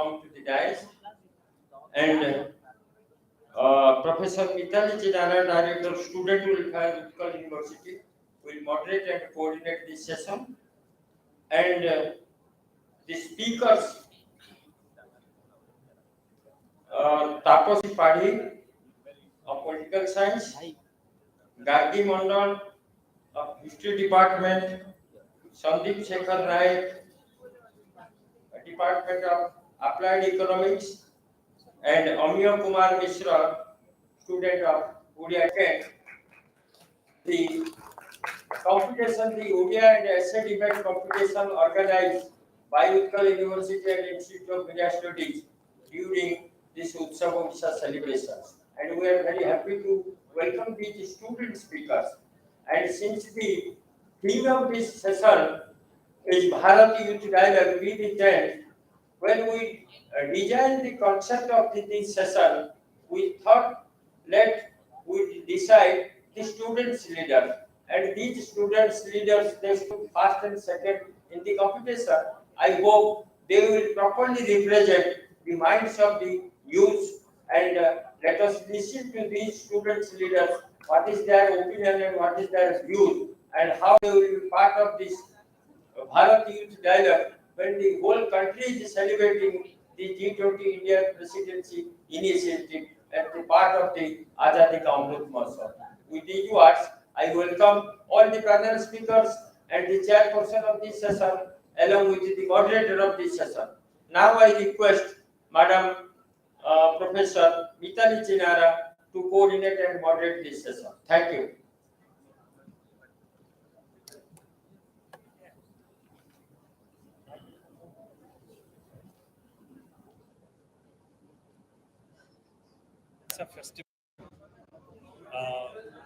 come to the dais. And Professor Mitali Jinara, Director Student Welfare, Utkal University, will moderate and coordinate this session. And the speakers, Taposi Padhi of Political Science, Gargi Mandal of History Department, Sandeep Shekhar Naik, Department of Applied Economics, and Amiya Kumar Mishra, student of Odia Kent. The competition, the Odia and Essay Debate competition organized by Utkal University and Institute of Media Studies during this Utsav Odisha celebrations. And we are very happy to welcome these student speakers. And since the theme of this session is Bharat Youth Dialogue with Intent, when we designed the concept of this session, we thought let we decide the students' leaders. And these students' leaders, they stood first and second in the competition. I hope they will properly represent the minds of the youth, and let us listen to these students' leaders, what is their opinion and what is their views, and how they will be part of this Bharat Youth Dialogue when the whole country is celebrating the G20 India Presidency Initiative and the part of the Azadi Ka Amrit Mahotsav. With these words, I welcome all the panel speakers and the chairperson of this session along with the moderator of this session. Now I request Madam Professor Mitali Jinara to coordinate and moderate this session. Thank you. It's a festival.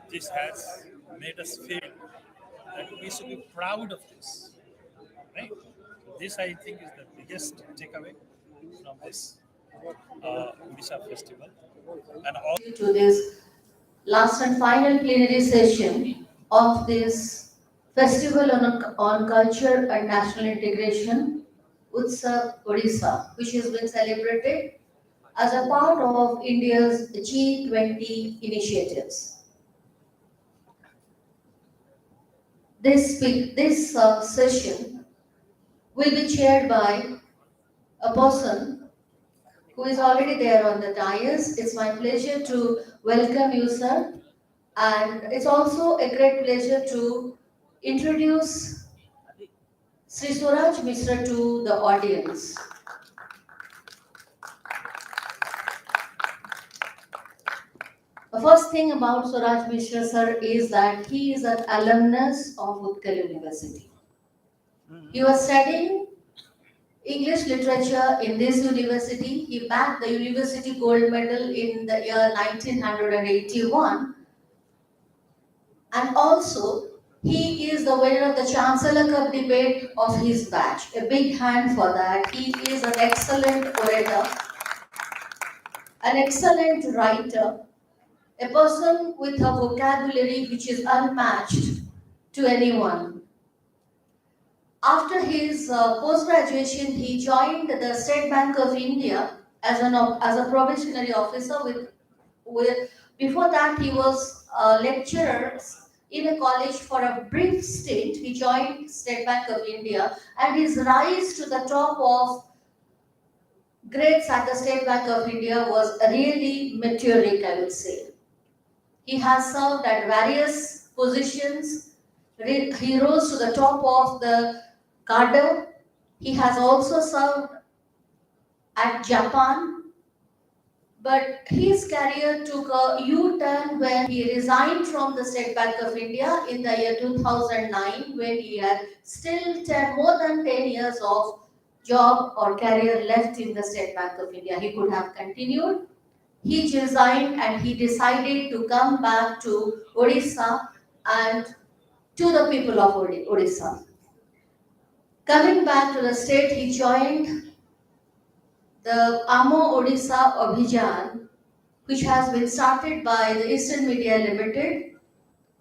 This has made us feel that we should be proud of this, right? This, I think, is the biggest takeaway from this Odisha festival. And all to this last and final plenary session of this festival on culture and national integration, Utsav Odisha, which has been celebrated as a part of India's G20 initiatives. This session will be chaired by a person who is already there on the dais. It's my pleasure to welcome you, sir. And it's also a great pleasure to introduce Sri Suraj Mishra to the audience. The first thing about Suraj Mishra, sir, is that he is an alumnus of Utkal University. He was studying English literature in this university. He bagged the university gold medal in the year 1981. And also, he is the winner of the Chancellor Cup debate of his batch. A big hand for that. He is an excellent orator, an excellent writer, a person with a vocabulary which is unmatched to anyone. After his post-graduation, he joined the State Bank of India as a probationary officer. Before that, he was a lecturer in a college for a brief stint. He joined State Bank of India, and his rise to the top of grades at the State Bank of India was really meteoric, I would say. He has served at various positions. He rose to the top of the cadre. He has also served at Japan, but his career took a U-turn when he resigned from the State Bank of India in the year 2009, when he had still more than 10 years of job or career left in the State Bank of India. He could have continued. He resigned and he decided to come back to Odisha and to the people of Odisha. Coming back to the state, he joined the Amo Odisha Abhijan, which has been started by the Eastern Media Limited,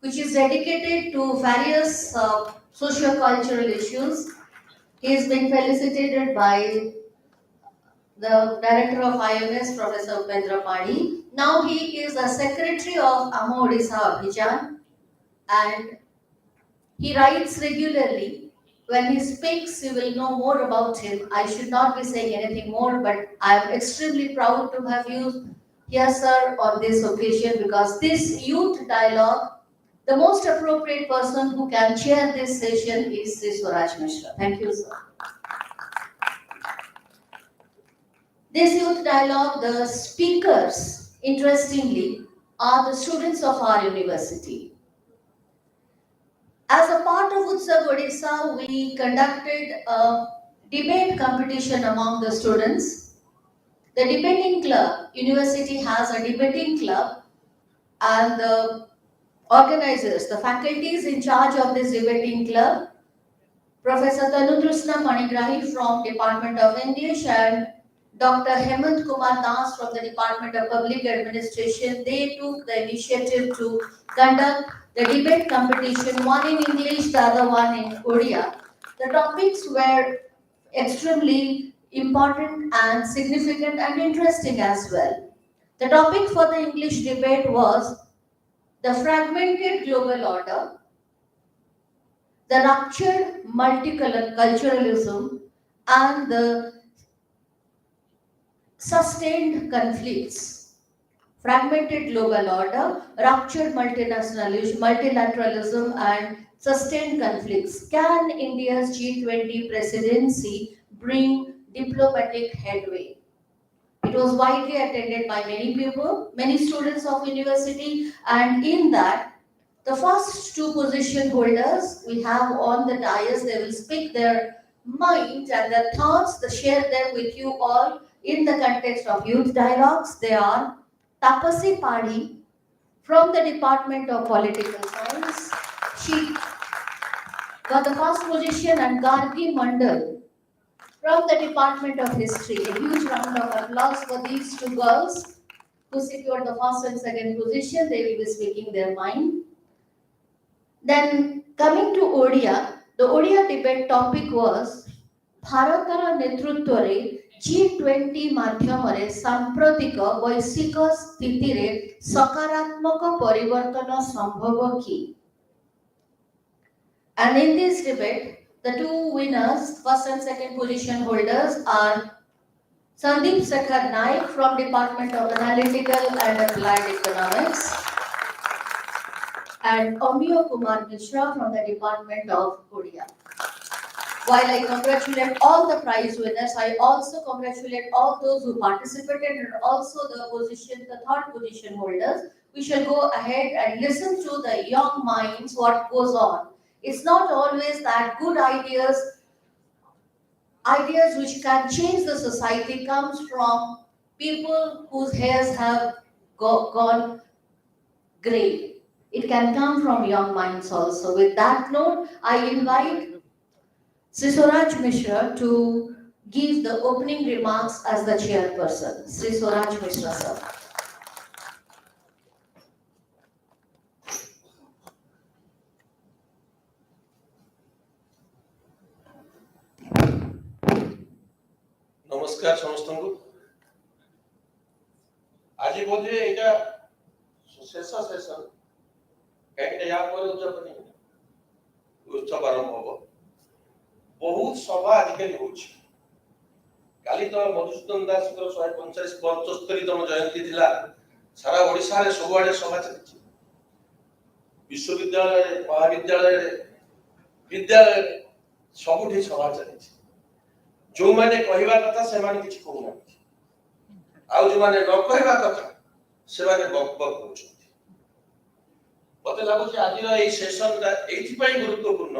which is dedicated to various socio-cultural issues. He has been felicitated by the director of IMS, Professor Upendra Pani. Now he is the secretary of Amo Odisha Abhijan, and he writes regularly. When he speaks, you will know more about him. I should not be saying anything more, but I am extremely proud to have you here, sir, on this occasion, because this youth dialogue, the most appropriate person who can chair this session is Sri Swaraj Mishra. Thank you, sir. This youth dialogue, the speakers, interestingly, are the students of our university. As a part of Utsav Odisha, we conducted a debate competition among the students. The debating club, university has a debating club, and the organizers, the faculties in charge of this debating club, Professor Tanukrishna Manigrahi from Department of English and Dr. Hemant Kumar Das from the Department of Public Administration, they took the initiative to conduct the debate competition, one in English, the other one in Odia. The topics were extremely important and significant and interesting as well. The topic for the English debate was the fragmented global order, the ruptured multiculturalism, and the sustained conflicts. Fragmented global order, ruptured multilateralism, and sustained conflicts. Can India's G20 presidency bring diplomatic headway? It was widely attended by many people, many students of university, and in that, the first two position holders we have on the dais, they will speak their mind and their thoughts, they share them with you all in the context of youth dialogues. They are Tapasi Padi from the Department of Political Science. She got the first position, and Gargi Mandal from the Department of History. A huge round of applause for these two girls who secured the first and second position. They will be speaking their mind. Then coming to Odia, the Odia debate topic was Bharatara Netrutware G20 माध्यमरे सांप्रतिक वैश्विक स्थितिरे सकारात्मक परिवर्तन संभव कि? And in this debate, the two winners, first and second position holders, are Sandeep Sekhar Naik from Department of Analytical and Applied Economics and Amiya Kumar Mishra from the Department of Odia. While I congratulate all the prize winners, I also congratulate all those who participated and also the third position holders. We shall go ahead and listen to the young minds, what goes on. It's not always that good ideas which can change the society comes from people whose hairs have gone grey. It can come from young minds also. With that note, I invite Sri Swaraj Mishra to give the opening remarks as the chairperson. Sri Swaraj Mishra, sir. नमस्कार समस्त को आज बोधे एटा शेष session कहीं या पर उत्सव आरंभ हो बहुत सभा आजिकल होछि काली तो मधुसूदन दास को 145 75तम जयंती थिला सारा ओडिसा रे सबआडे सभा चलछि विश्वविद्यालय महाविद्यालय विद्यालय सबुठी सभा चलछि जो माने कहवा कथा से माने किछि कहू ना आ जो माने न कहवा कथा से माने बक बक होछथि मते लागो जे आज रो ए सेशन दा एथि पई गुरुत्वपूर्ण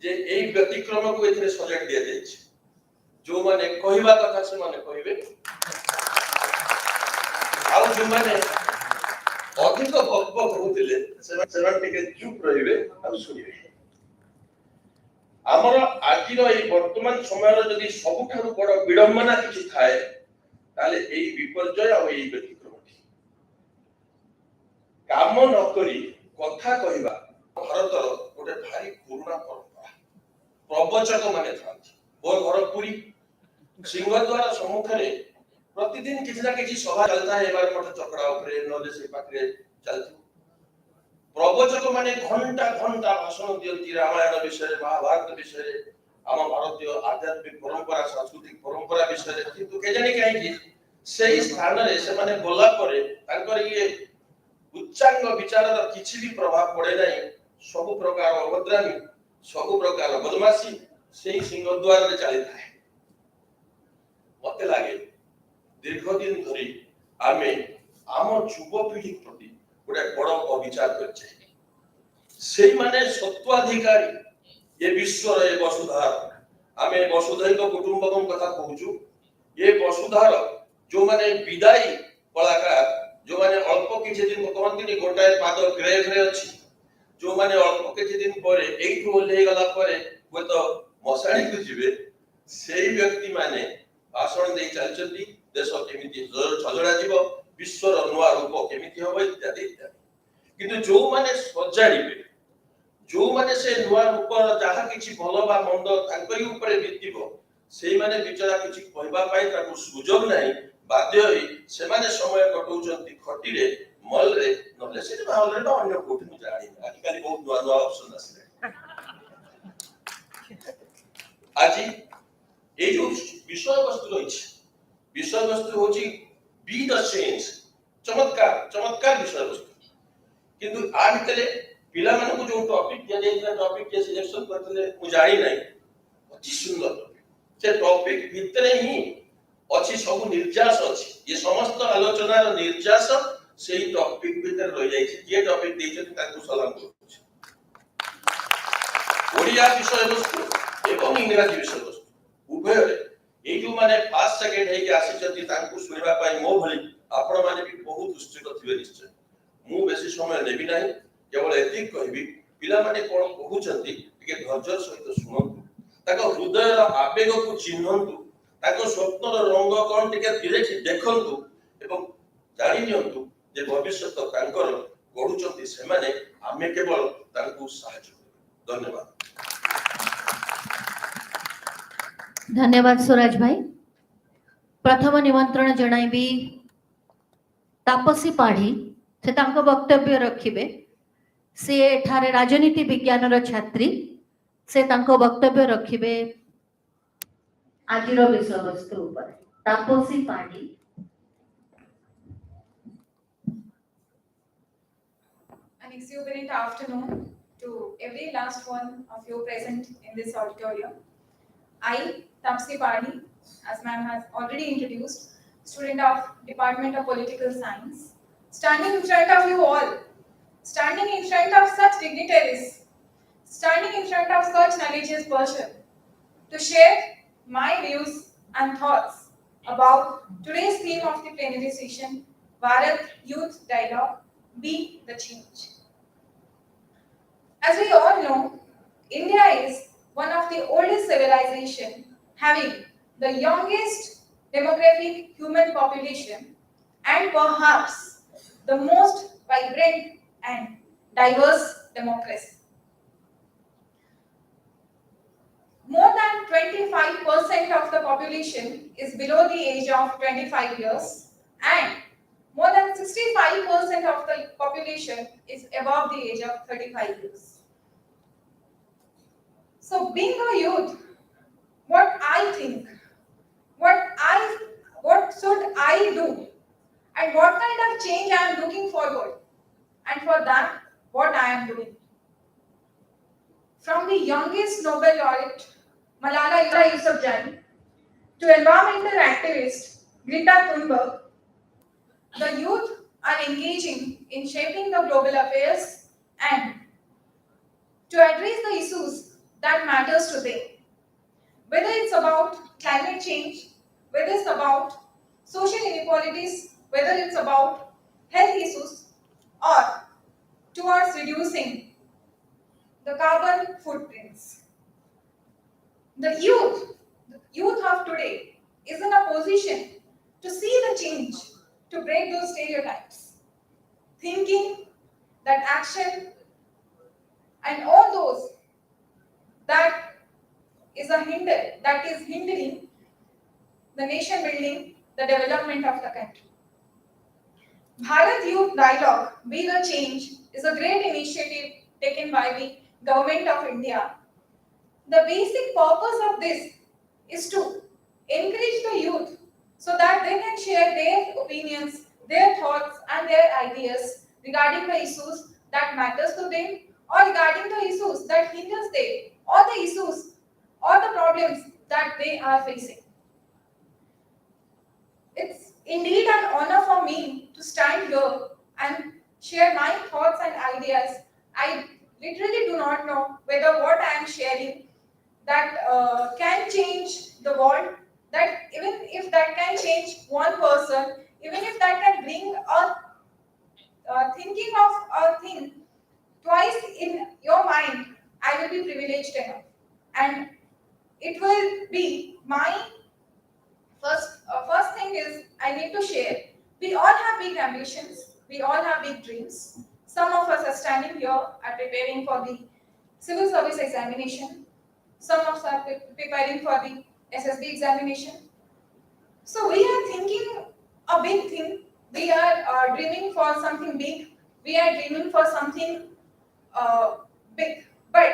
जे एई व्यतिक्रम को एथिरे सजेक्ट दिया जाय छै जो माने कहवा कथा से माने कहबे आ जो माने अधिक बक बक होतिले से माने के चुप रहिबे आ सुनिबे आमर आज वर्तमान समय जदि सबुठारु बड़ विडंबना किछि थाए ताले एई विपर्जय आ एई व्यतिक्रम काम न करी कथा कहिबा भारतर गोटे भारी पुराना परंपरा प्रवचक माने थांती मोर घर पुरी सिंहद्वार सम्मुखें प्रतिदिन किसी ना किसी सभा चलता है एबार मठ चकड़ा उपरे नले से पाखरे चलती प्रवचक माने घंटा घंटा भाषण दियंती रामायण विषय महाभारत विषय आम भारतीय आध्यात्मिक परंपरा सांस्कृतिक परंपरा विषय किंतु केजानी कहीं सेही स्थान रे से माने बोला परे तांकर ये उच्चांग विचार किसी भी प्रभाव पड़े नहीं सब प्रकार अभद्रामी सब प्रकार बदमाशी सेही सिंहद्वार रे चली था मते लागे दीर्घ दिन धरी आमे आम युवपीढ़ी प्रति गोटे बड़ अविचार करछे सेही माने सत्वाधिकारी ये विश्वर ये वसुधार आमे वसुधैव कुटुंबकम कथा कहूछु ये वसुधार जो माने विदाई कलाकार जो माने अल्प किछि दिन कहंतिनी गोटाए पाद ग्रेव रे अछि जो माने अल्प किछि दिन परे एइठु ओल्हे गला परे वो तो मसाणी को जिवे सेही व्यक्ति माने भाषण दे चलचंती देश केमिति सजड़ा जीव विश्वर नुआ रूप केमिति होबो इत्यादि इत्यादि किंतु जो माने सजाड़िबे जो माने से नुआ रूप जहा किछि भलो बा मंद तांकरी ऊपर बितिबो सेही माने बिचारा किछि कहबा पाई ताको सुजोग नाही बाध्य होई से माने समय कटौचंती खटी रे मल रे नले से माहौल रे अन्य कोठी मु जानी आजि काली बहुत नुआ नुआ ऑप्शन आसे आजि ए जो विषय वस्तु रही विषय वस्तु होची बी द चेंज चमत्कार विषय वस्तु किंतु आ भितरे पिला मन को जो टॉपिक दिया जाइला टॉपिक के सिलेक्शन करथले मु जानि नै अति सुंदर टॉपिक से टॉपिक भितरे ही अछि सब निर्यास अछि ये समस्त आलोचना रो निर्यास सेही टॉपिक भितर रह जाय छै जे टॉपिक दै छै ताकू सलाम करू ओडिया विषय वस्तु एवं इंग्रजी विषय वस्तु उभय ए जो माने फास्ट सेकंड है कि आसी जति ताकू सुनिबा पाई मो भली आपण माने भी बहुत उत्सुक थिबे निश्चय मु बेसी समय लेबी नाही केवल एतिक कहबी पिला माने कोन कहउचंती के धैर्य सहित सुनंतु ताको हृदय आवेग को चिन्हंतु ताको स्वप्न रंग कोन टिके धीरे देखंतु एवं जानि नियंतु जे भविष्य तांकर गढुचंती से माने आमे केवल तांकू सहायता धन्यवाद धन्यवाद स्वराज भाई प्रथम निमंत्रण जणाइबी तापसी पाढ़ी से तांको वक्तव्य रखिबे से एठारे राजनीति विज्ञान रो छात्री से तांको वक्तव्य रखिबे आजिरो विषय वस्तु ऊपर तापसी पाढ़ी An exuberant afternoon to every last one of you present in this auditorium. I, Tapsi Padi, as ma'am has already introduced, student of Department of Political Science, standing in front of you all, standing in front of such dignitaries, standing in front of such knowledgeous person, to share my views and thoughts about today's theme of the plenary session, Bharat Youth Dialogue, Be the Change. As we all know, India is one of the oldest civilizations having the youngest demographic human population and perhaps the most vibrant and diverse democracy. More than 25% of the population is below the age of 25 years and more than 65% of the population is above the age of 35 years. So being a youth, what I think, what should I do and what kind of change I am looking forward, and for that what I am doing. From the youngest Nobel laureate Malala Yousafzai to environmental activist Greta Thunberg, the youth are engaging in shaping the global affairs and to address the issues that matters to them. Whether it's about climate change, whether it's about social inequalities, whether it's about health issues, or towards reducing the carbon footprints. The youth of today is in a position to see the change, to break those stereotypes, thinking that action and all those that is hindering the nation building, the development of the country. Bharat Youth Dialogue, Be the Change, is a great initiative taken by the Government of India. The basic purpose of this is to encourage the youth so that they can share their opinions, their thoughts and their ideas regarding the issues that matters to them or regarding the issues that hinders them or the issues or the problems that they are facing. It's indeed an honor for me to stand here and share my thoughts and ideas. I literally do not know whether what I am sharing that can change the world, that even if that can change one person, even if that can bring a thinking of a thing twice in your mind, I will be privileged enough. And it will be my first thing is I need to share. We all have big ambitions. We all have big dreams. Some of us are standing here are preparing for the civil service examination. Some of us are preparing for the SSB examination. So we are thinking a big thing. We are dreaming for something big. We are dreaming for something big. But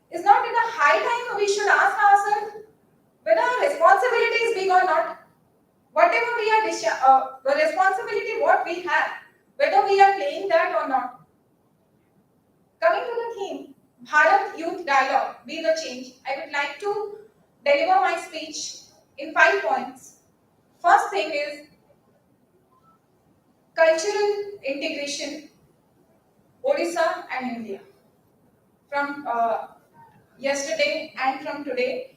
is not it a high time we should ask ourselves whether our responsibility is big or not? Whatever we are, the responsibility what we have, whether we are playing that or not. Coming to the theme, Bharat Youth Dialogue, Be the Change, I would like to deliver my speech in 5 points. First thing is cultural integration, Odisha and India. From yesterday and from today,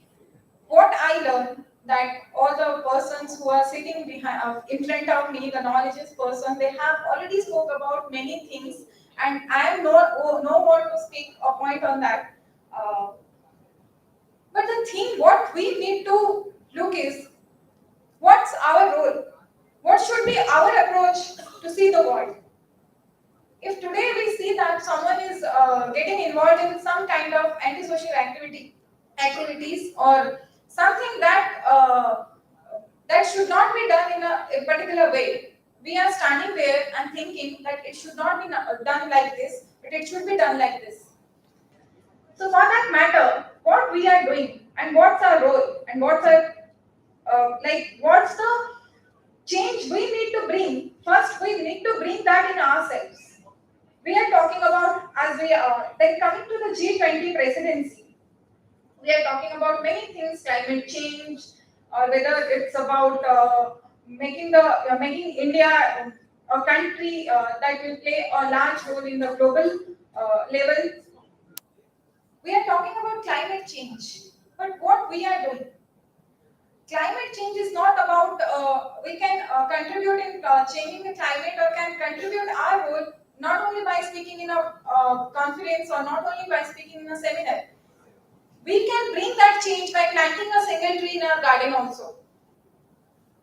what I learned that all the persons who are sitting behind, in front of me, the knowledgeable person, they have already spoke about many things, and I am no more to speak a point on that. But the thing, what we need to look is, what's our role? What should be our approach to see the world? If today we see that someone is getting involved in some kind of antisocial activities or something that that should not be done in a particular way, we are standing there and thinking that it should not be done like this, but it should be done like this. So for that matter, what we are doing and what's our role and what's our what's the change we need to bring? First, we need to bring that in ourselves. We are talking about, as we are coming to the G20 presidency, we are talking about many things, climate change, or whether it's about making India a country that will play a large role in the global level. We are talking about climate change, but what we are doing? Climate change is not about we can contribute in changing the climate or can contribute our role not only by speaking in a conference or not only by speaking in a seminar. We can bring that change by planting a single tree in our garden also.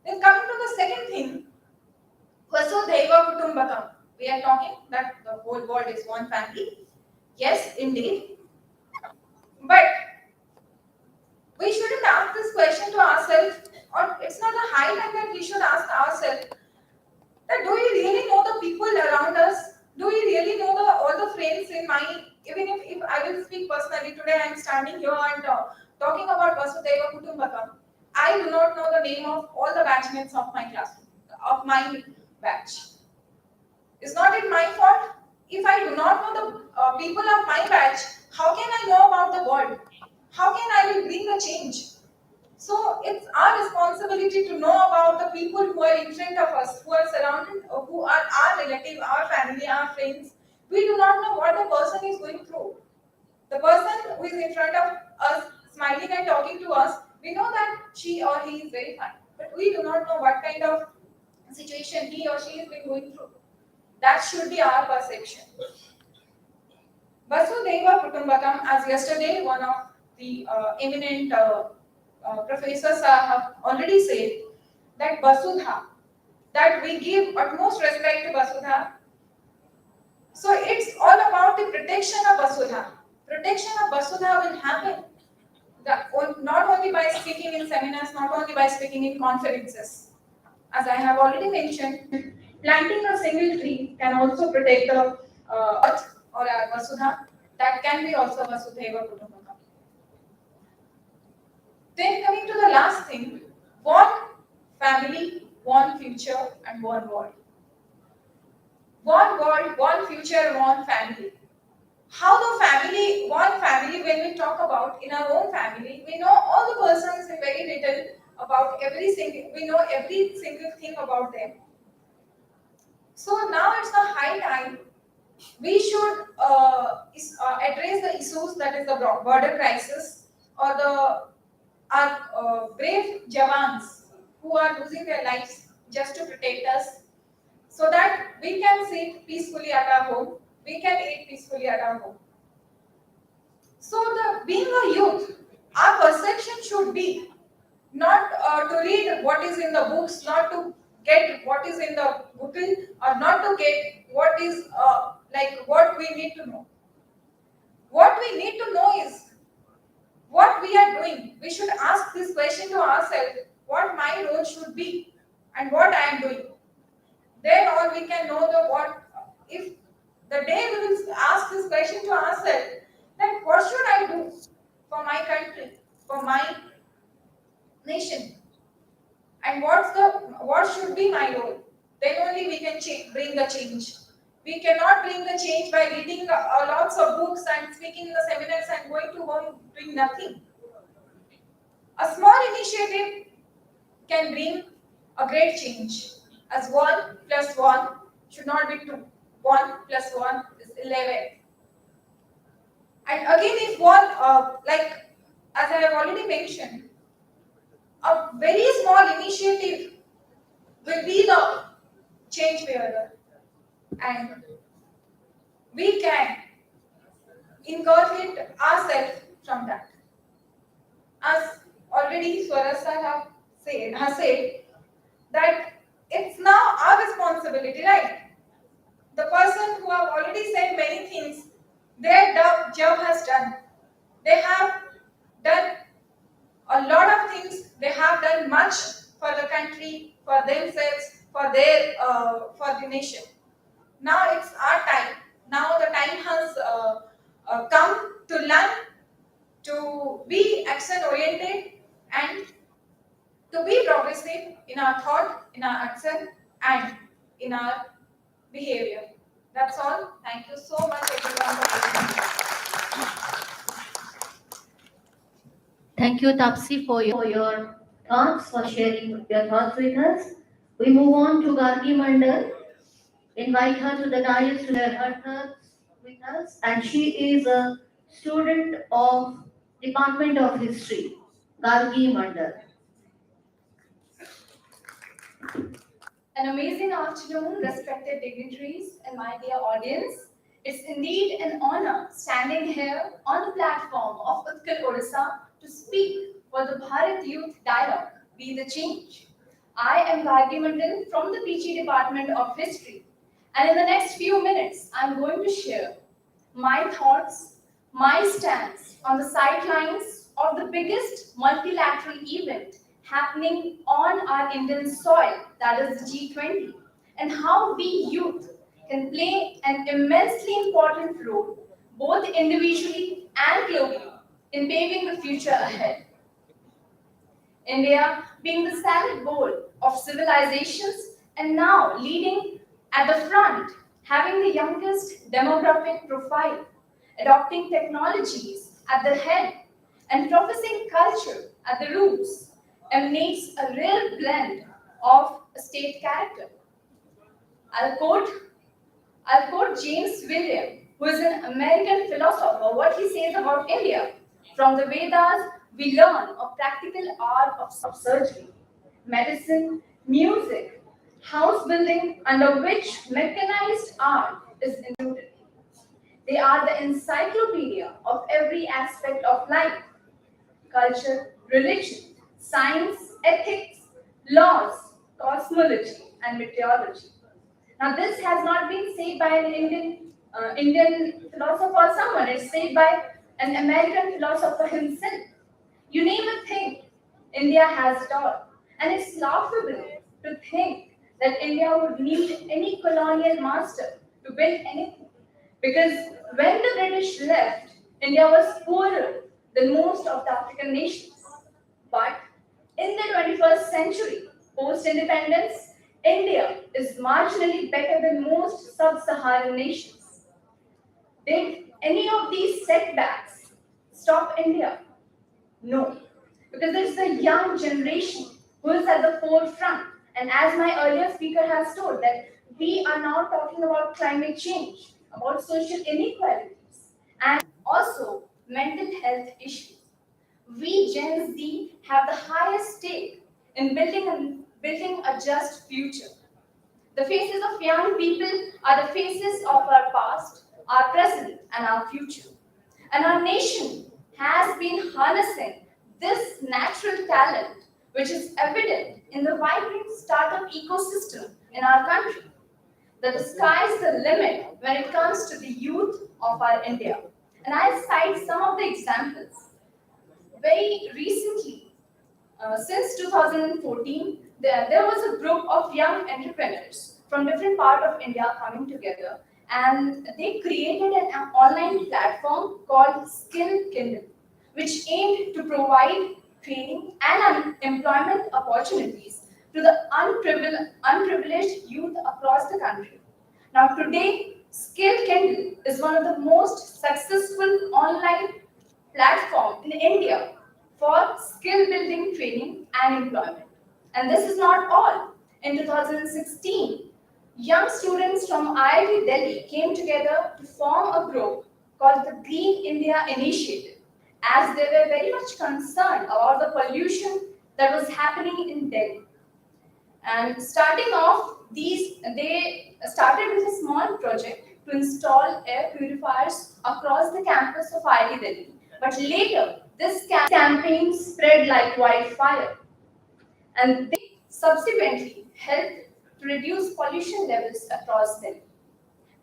Then coming to the second thing, Vasudhaiva Kutumbakam. We are talking that the whole world is one family. Yes, indeed. But we shouldn't ask this question to ourselves, or it's not a high time that we should ask ourselves that do we really know the people around us? Do we really know all the friends in my, even if I will speak personally, today I am standing here and talking about Vasudhaiva Kutumbakam. I do not know the name of all the batchmates of my class, of my batch. Is not it my fault? If I do not know the people of my batch, how can I know about the world? How can I will bring the change? So it's our responsibility to know about the people who are in front of us, who are surrounded, who are our relative, our family, our friends. We do not know what the person is going through. The person who is in front of us, smiling and talking to us, we know that she or he is very fine. But we do not know what kind of situation he or she has been going through. That should be our perception. Vasudhaiva Kutumbakam, as yesterday one of the eminent professors have already said, that Vasudha, that we give utmost respect to Vasudha. So it's all about the protection of Vasudha. Protection of Vasudha will happen. not only by speaking in seminars, not only by speaking in conferences. As I have already mentioned, planting a single tree can also protect the earth or our Vasudha. That can be also Vasudhaiva Kutumbakam. Then coming to the last thing, one family, one future, and one world. One world, one future, one family. How the family, one family, when we talk about in our own family, we know all the persons in very little about we know every single thing about them. So now it's the high time we should address the issues, that is the border crisis or the our brave Jawans who are losing their lives just to protect us, so that we can sit peacefully at our home, we can eat peacefully at our home. So, being a youth, our perception should be not to read what is in the books, not to get what is in the Google, or not to get what is what we need to know. What we need to know is what we are doing. We should ask this question to ourselves: what my role should be, and what I am doing. Then all we can know the what. If the day we will ask this question to ourselves, then what should I do for my country, for my nation, and what should be my role? Then only we can bring the change. We cannot bring the change by reading lots of books and speaking in the seminars and going to home doing nothing. A small initiative can bring a great change. As 1 plus 1 should not be 2. 1 plus 1 is 11. And again, if one, as I have already mentioned, a very small initiative will be the change bearer. And we can incorporate ourselves from that. As already Swarasa has said that it's now our responsibility, right? The person who have already said many things, their job has done. They have done a lot of things. They have done much for the country, for themselves, for the nation. Now it's our time. Now the time has come to learn, to be action oriented, and to be progressive in our thought, in our action, and in our behavior. That's all. Thank you so much, everyone, for listening. Thank you, Tapsi, for your thoughts, for sharing your thoughts with us. We move on to Gargi Mandal. Invite her to the dais to share her thoughts with us. And she is a student of Department of History, Gargi Mandal. An amazing afternoon, respected dignitaries and my dear audience. It's indeed an honor standing here on the platform of Utsav, Odisha to speak for the Bharat Youth Dialogue, Be the Change. I am Gargi Mandal from the PG Department of History, and in the next few minutes, I'm going to share my thoughts, my stance on the sidelines of the biggest multilateral event happening on our Indian soil, that is the G20, and how we youth can play an immensely important role, both individually and globally, in paving the future ahead. India being the salad bowl of civilizations and now leading at the front, having the youngest demographic profile, adopting technologies at the head, and professing culture at the roots, emanates a real blend of a state character. I'll quote James William, who is an American philosopher, what he says about India. From the Vedas, we learn a practical art of surgery, medicine, music, house building, under which mechanized art is included. They are the encyclopedia of every aspect of life: culture, religion, science, ethics, laws, cosmology, and meteorology. Now, this has not been said by an Indian philosopher or someone. It's said by an American philosopher himself. You name a thing, India has it all. And it's laughable to think that India would need any colonial master to build anything. Because when the British left, India was poorer than most of the African nations. But in the 21st century, post independence, India is marginally better than most sub Saharan nations. Did any of these setbacks stop India? No, because there's a young generation who is at the forefront. And as my earlier speaker has told, that we are now talking about climate change, about social inequalities, and also mental health issues. We Gen Z have the highest stake in building a just future. The faces of young people are the faces of our past, our present, and our future. And our nation has been harnessing this natural talent, which is evident in the vibrant startup ecosystem in our country. That the sky is the limit when it comes to the youth of our India. And I'll cite some of the examples. Very recently, since 2014, there was a group of young entrepreneurs from different parts of India coming together, and they created an online platform called Skill Kindle, which aimed to provide training and employment opportunities to the unprivileged youth across the country. Now, today, Skill Kindle is one of the most successful online platform in India for skill building training and employment. And this is not all. In 2016, young students from IIT Delhi came together to form a group called the Green India Initiative, as they were very much concerned about the pollution that was happening in Delhi. And starting off, they started with a small project to install air purifiers across the campus of IIT Delhi. But later, this campaign spread like wildfire, and they subsequently helped to reduce pollution levels across Delhi.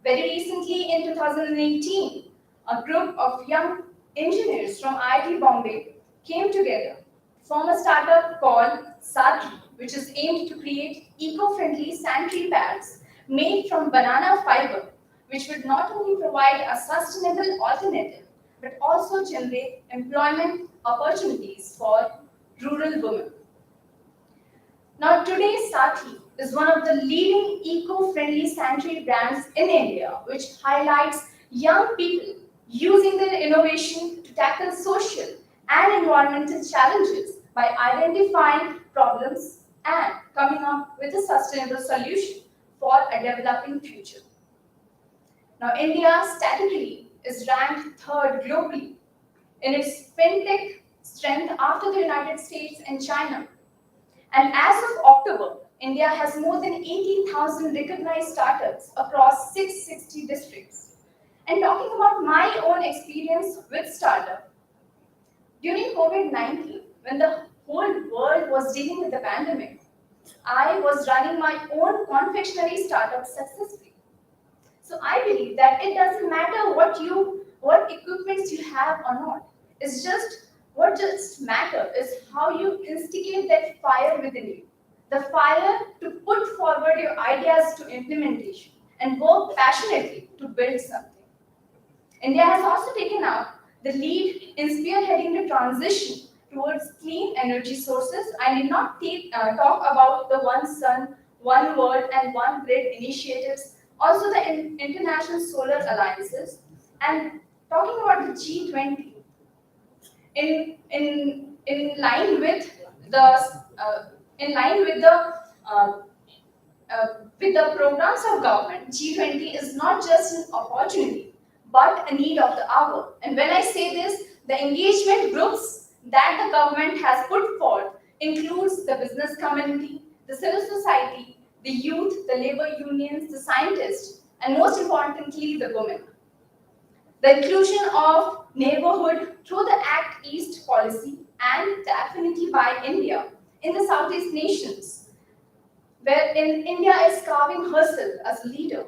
Very recently, in 2018, a group of young engineers from IIT Bombay came together to form a startup called Sati, which is aimed to create eco-friendly sanitary pads made from banana fiber, which would not only provide a sustainable alternative, but also generate employment opportunities for rural women. Now, today, Sati is one of the leading eco-friendly sanitary brands in India, which highlights young people using their innovation to tackle social and environmental challenges by identifying problems and coming up with a sustainable solution for a developing future. Now, India statistically is ranked third globally in its fintech strength after the United States and China. And as of October, India has more than 18,000 recognized startups across 660 districts. And talking about my own experience with startup, during COVID-19, when the whole world was dealing with the pandemic, I was running my own confectionery startup successfully. So I believe that it doesn't matter what equipments you have or not. It's just what just matter is how you instigate that fire within you. The fire to put forward your ideas to implementation and work passionately to build something. India has also taken up the lead in spearheading the transition towards clean energy sources. I did not talk about the One Sun, One World, and One Grid initiatives, also the international solar alliances, and talking about the G20. In line with the uh, with the programs of government, G20 is not just an opportunity, but a need of the hour. And when I say this, the engagement groups that the government has put forth includes the business community, the civil society, the youth, the labor unions, the scientists, and most importantly, the women. The inclusion of neighborhood through the Act East policy and the affinity by India in the Southeast nations, wherein India is carving herself as a leader,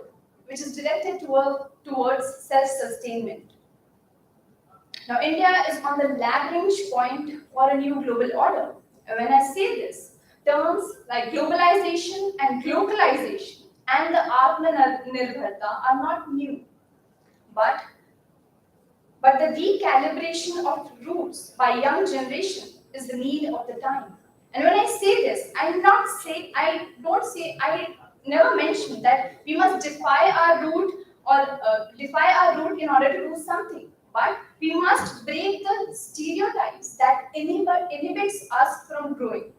which is directed towards self-sustainment. Now, India is on the Lagrange point for a new global order. And when I say this, terms like globalization and localization and the Atmanirbharta are not new, but the recalibration of roots by young generation is the need of the time. And when I say this, I never mention that we must defy our root or defy our root in order to do something. But we must break the stereotypes that inhibits us from growing.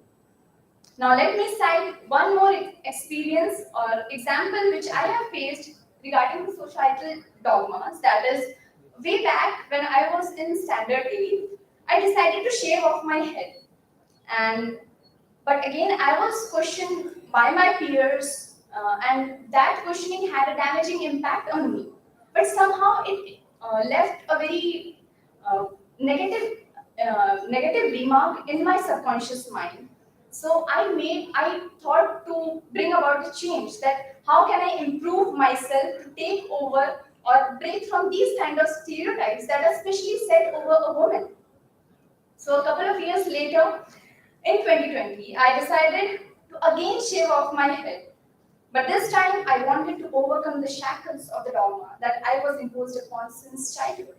Now let me cite one more experience or example which I have faced regarding the societal dogmas. That is, way back when I was in standard 8, I decided to shave off my head. But again, I was questioned by my peers, and that questioning had a damaging impact on me. But somehow it left a very negative, negative remark in my subconscious mind. So I thought to bring about a change, that how can I improve myself to take over or break from these kind of stereotypes that are especially set over a woman. So a couple of years later, in 2020, I decided to again shave off my head. But this time, I wanted to overcome the shackles of the dogma that I was imposed upon since childhood.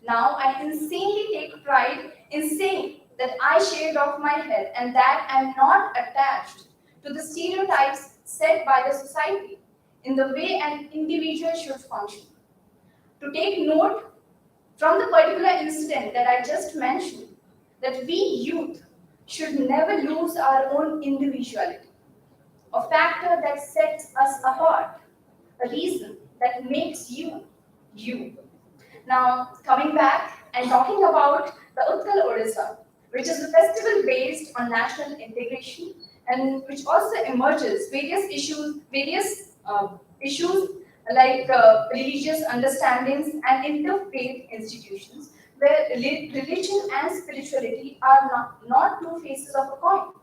Now, I insanely take pride in saying that I shaved off my head and that I am not attached to the stereotypes set by the society in the way an individual should function. To take note from the particular incident that I just mentioned, that we youth should never lose our own individuality, a factor that sets us apart, a reason that makes you, you. Now, coming back and talking about the Utkal Odisha, which is a festival based on national integration and which also emerges various issues like religious understandings and interfaith institutions, where religion and spirituality are not two faces of a coin.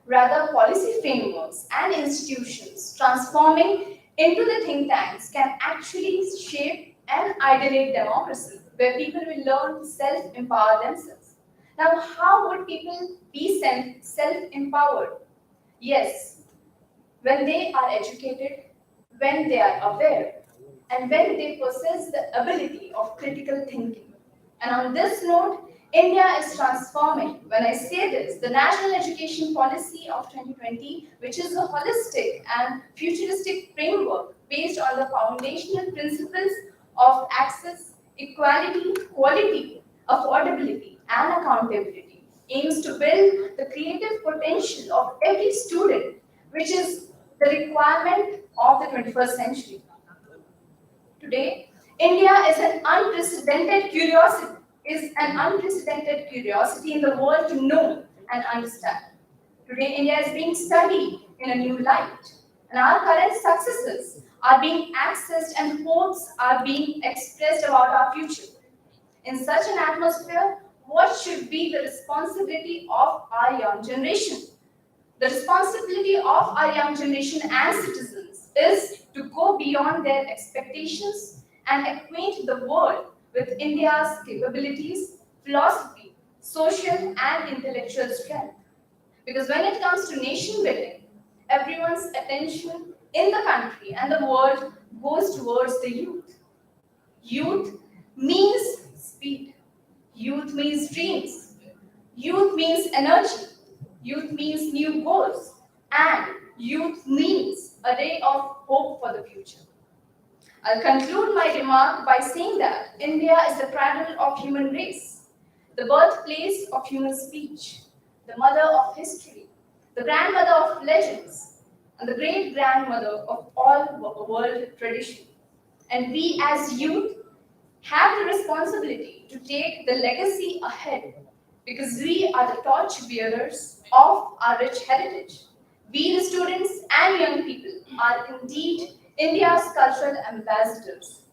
Rather, policy frameworks and institutions transforming into the think tanks can actually shape an ideal democracy where people will learn to self-empower themselves. Now, how would people be self-empowered? Yes, when they are educated, when they are aware, and when they possess the ability of critical thinking. And on this note, India is transforming. When I say this, the National Education Policy of 2020, which is a holistic and futuristic framework based on the foundational principles of access, equality, quality, affordability, and accountability, aims to build the creative potential of every student, which is the requirement of the 21st century. Today, India is an unprecedented curiosity in the world to know and understand. Today, India is being studied in a new light, and our current successes are being accessed and hopes are being expressed about our future. In such an atmosphere, what should be the responsibility of our young generation? The responsibility of our young generation and citizens is to go beyond their expectations and acquaint the world with India's capabilities, philosophy, social and intellectual strength. Because when it comes to nation building, everyone's attention in the country and the world goes towards the youth. Youth means speed. Youth means dreams. Youth means energy. Youth means new goals. And youth means a ray of hope for the future. I'll conclude my remark by saying that India is the cradle of human race, the birthplace of human speech, the mother of history, the grandmother of legends, and the great-grandmother of all world tradition. And we as youth have the responsibility to take the legacy ahead, because we are the torch bearers of our rich heritage. We, the students and young people, are indeed India's cultural ambassadors.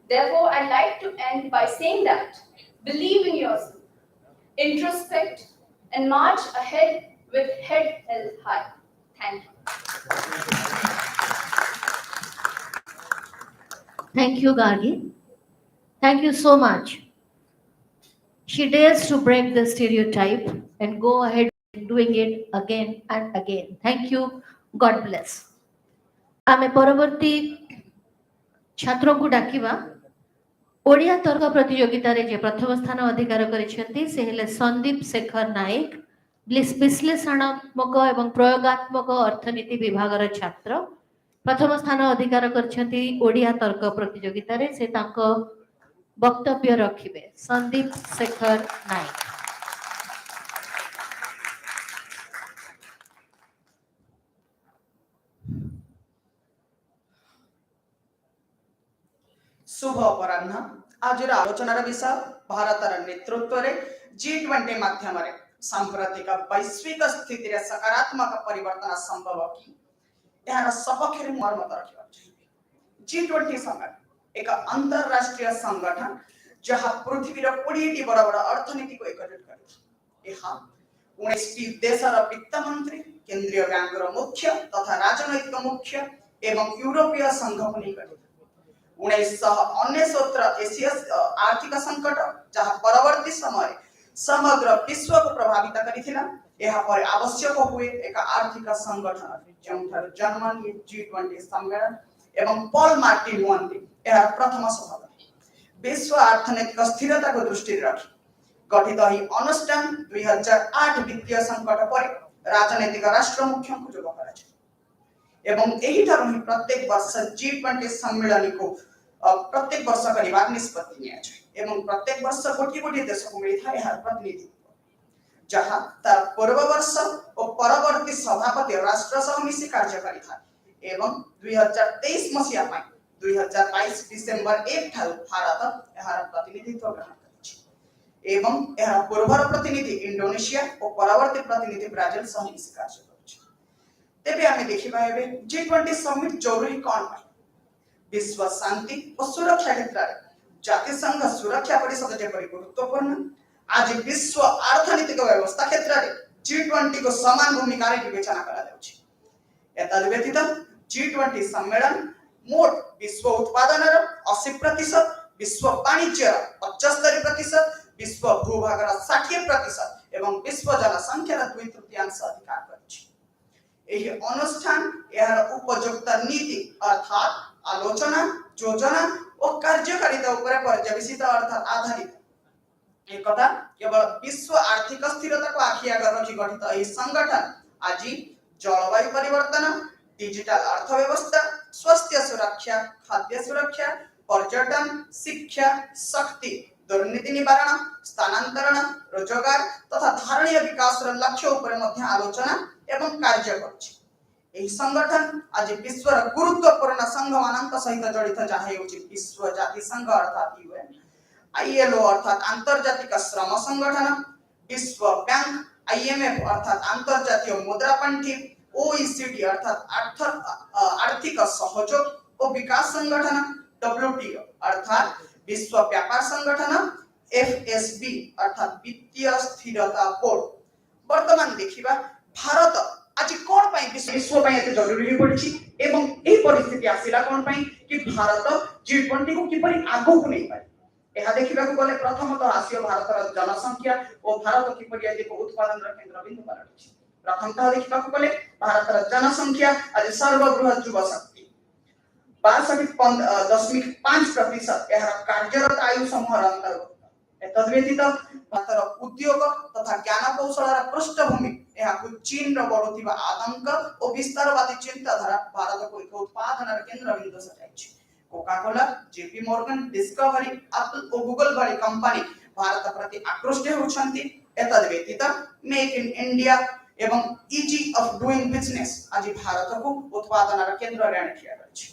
Therefore, I'd like to end by saying that believe in yourself, introspect, and march ahead with head held high. Thank you. Thank you, Gargi. Thank you so much. She dares to break the stereotype and go ahead doing it again and again. Thank you. God bless. आमे परवर्ती छात्रों को डाकिबा ओडिया तर्क प्रतियोगिता रे जे प्रथम स्थान अधिकार करिसेंती से हेले संदीप शेखर नायक विश्लेषणात्मक एवं प्रयोगात्मक अर्थनीति विभाग छात्र प्रथम स्थान अधिकार करिसेंती ओडिया तर्क प्रतियोगिता रे से तांको वक्तव्य रखिबे संदीप शेखर नायक। शुभ अपराह्न। आज आलोचनार विषय भारतर नेतृत्व रे G20 माध्यम सांप्रतिक वैश्विक स्थिति रे सकारात्मक परिवर्तन संभव कि यार सपक्ष रे मोर मत रखिबा चाहिए। G20 संगठन एक अंतरराष्ट्रीय संगठन जहां पृथ्वी रो 20 बड़ बड़ अर्थनीति को एकत्रित करे। यहां 19 देशर वित्त मंत्री, केंद्रीय बैंक रो मुख्य तथा राजनैतिक मुख्य एवं यूरोपीय संघ को नहीं करे। 1969 एशिया आर्थिक संकट जहां परवर्ती समय समग्र विश्व को प्रभावित करिथिला एहा पर आवश्यक हुए एक आर्थिक संगठन जोंथार जर्मन G20 सम्मेलन एवं पॉल मार्टिन हुअन्ति एहा प्रथम सभापति। विश्व अर्थनैतिक स्थिरता को दृष्टि रखी गठित ही अनुष्ठान 2008 वित्तीय संकट पर राजनैतिक राष्ट्र मुख्यों को जोग कराए एवं एही ठारो ही प्रत्येक वर्ष G20 सम्मेलन को प्रत्येक वर्ष करबा निष्पत्ति निया छै एवं प्रत्येक वर्ष कोटी कोटी देश को मिलिथा एहार प्रतिनिधित्व जहां तार पूर्व वर्ष और परवर्ती सभापति राष्ट्र सह मिसी कार्य करिथा एवं 2023 मसिया पई 2022 डिसेंबर 1 ठाରୁ भारत एहार प्रतिनिधित्व ग्रहण करछि एवं एहार पूर्वर प्रतिनिधि इंडोनेशिया और परवर्ती प्रतिनिधि ब्राजील सह मिसी कार्य करछि। तेबे आमे देखिबा एबे G20 समिट जरूरी कोन पई विश्व शांति और सुरक्षा क्षेत्र जातिसंघ सुरक्षा परिषद जेपरि गुरुत्वपूर्ण आज विश्व अर्थनीतिक व्यवस्था क्षेत्र रे G20 को समान भूमिका रे विवेचना करा जाउछि। एतद व्यतीत G20 सम्मेलन मोट विश्व उत्पादन 80%, विश्व वाणिज्य 75%, विश्व भूभाग 60% एवं विश्व जनसंख्या 2/3 अधिकार करछि। एही अनुष्ठान यार उपयुक्त नीति अर्थात आलोचना योजना और कार्यकारिता ऊपर पर्यवेसित अर्थात आधारित एकता केवल विश्व आर्थिक स्थिरता को आखि आगे रखी गठित यह संगठन आज जलवायु परिवर्तन, डिजिटल अर्थव्यवस्था, स्वास्थ्य सुरक्षा, खाद्य सुरक्षा, पर्यटन, शिक्षा, शक्ति, दुर्नीति निवारण, स्थानांतरण, रोजगार तथा धारणीय विकास लक्ष्य ऊपर मध्य आलोचना एवं कार्य करछि। एही संगठन आज विश्व गुरुत्वपूर्ण संघ मानक सहित जड़ित जहाँ विश्व जातिसंघ अर्थात UN, ILO अर्थात अंतर्जातिक श्रम संगठन, विश्व बैंक, IMF अर्थात अंतर्जातीय मुद्रा पांठि, OECD अर्थात आर्थिक सहयोग और विकास संगठन, WTO अर्थात विश्व व्यापार संगठन, FSB अर्थात वित्तीय स्थिरता बोर्ड। वर्तमान देखिबा भारत आज कोन पई विश्व पई एते जरूरी पड़छि एवं एही परिस्थिति आसिला कोन पई कि भारत G20 को किपरि आगो को नै पाइ एहा देखिबा को गले प्रथमतः आसियो भारतर जनसंख्या और भारत किपरि आज उत्पादन र केंद्र बिंदु पालछि। प्रथमतः देखिबा को गले भारतर जनसंख्या आज सर्वबृहत युवा शक्ति 62.5% एहा कार्यरत आयु समूह अंतर्गत तद्व्यतीत भारतर उद्योग तथा ज्ञान कौशल पृष्ठभूमि चीन बढ़ुवा आतंक और विस्तारवादी चिंताधारा भारत को एक उत्पादन केंद्र बिंदु सजाइछि। Coca Cola, JP Morgan, Discovery, Apple और गूगल भली कंपनी भारत प्रति आकृष्ट होछंती। एतद व्यतीत मेक इन इंडिया एवं इजी ऑफ डूइंग बिजनेस आज भारत को उत्पादन केंद्र रे आनिया अछि।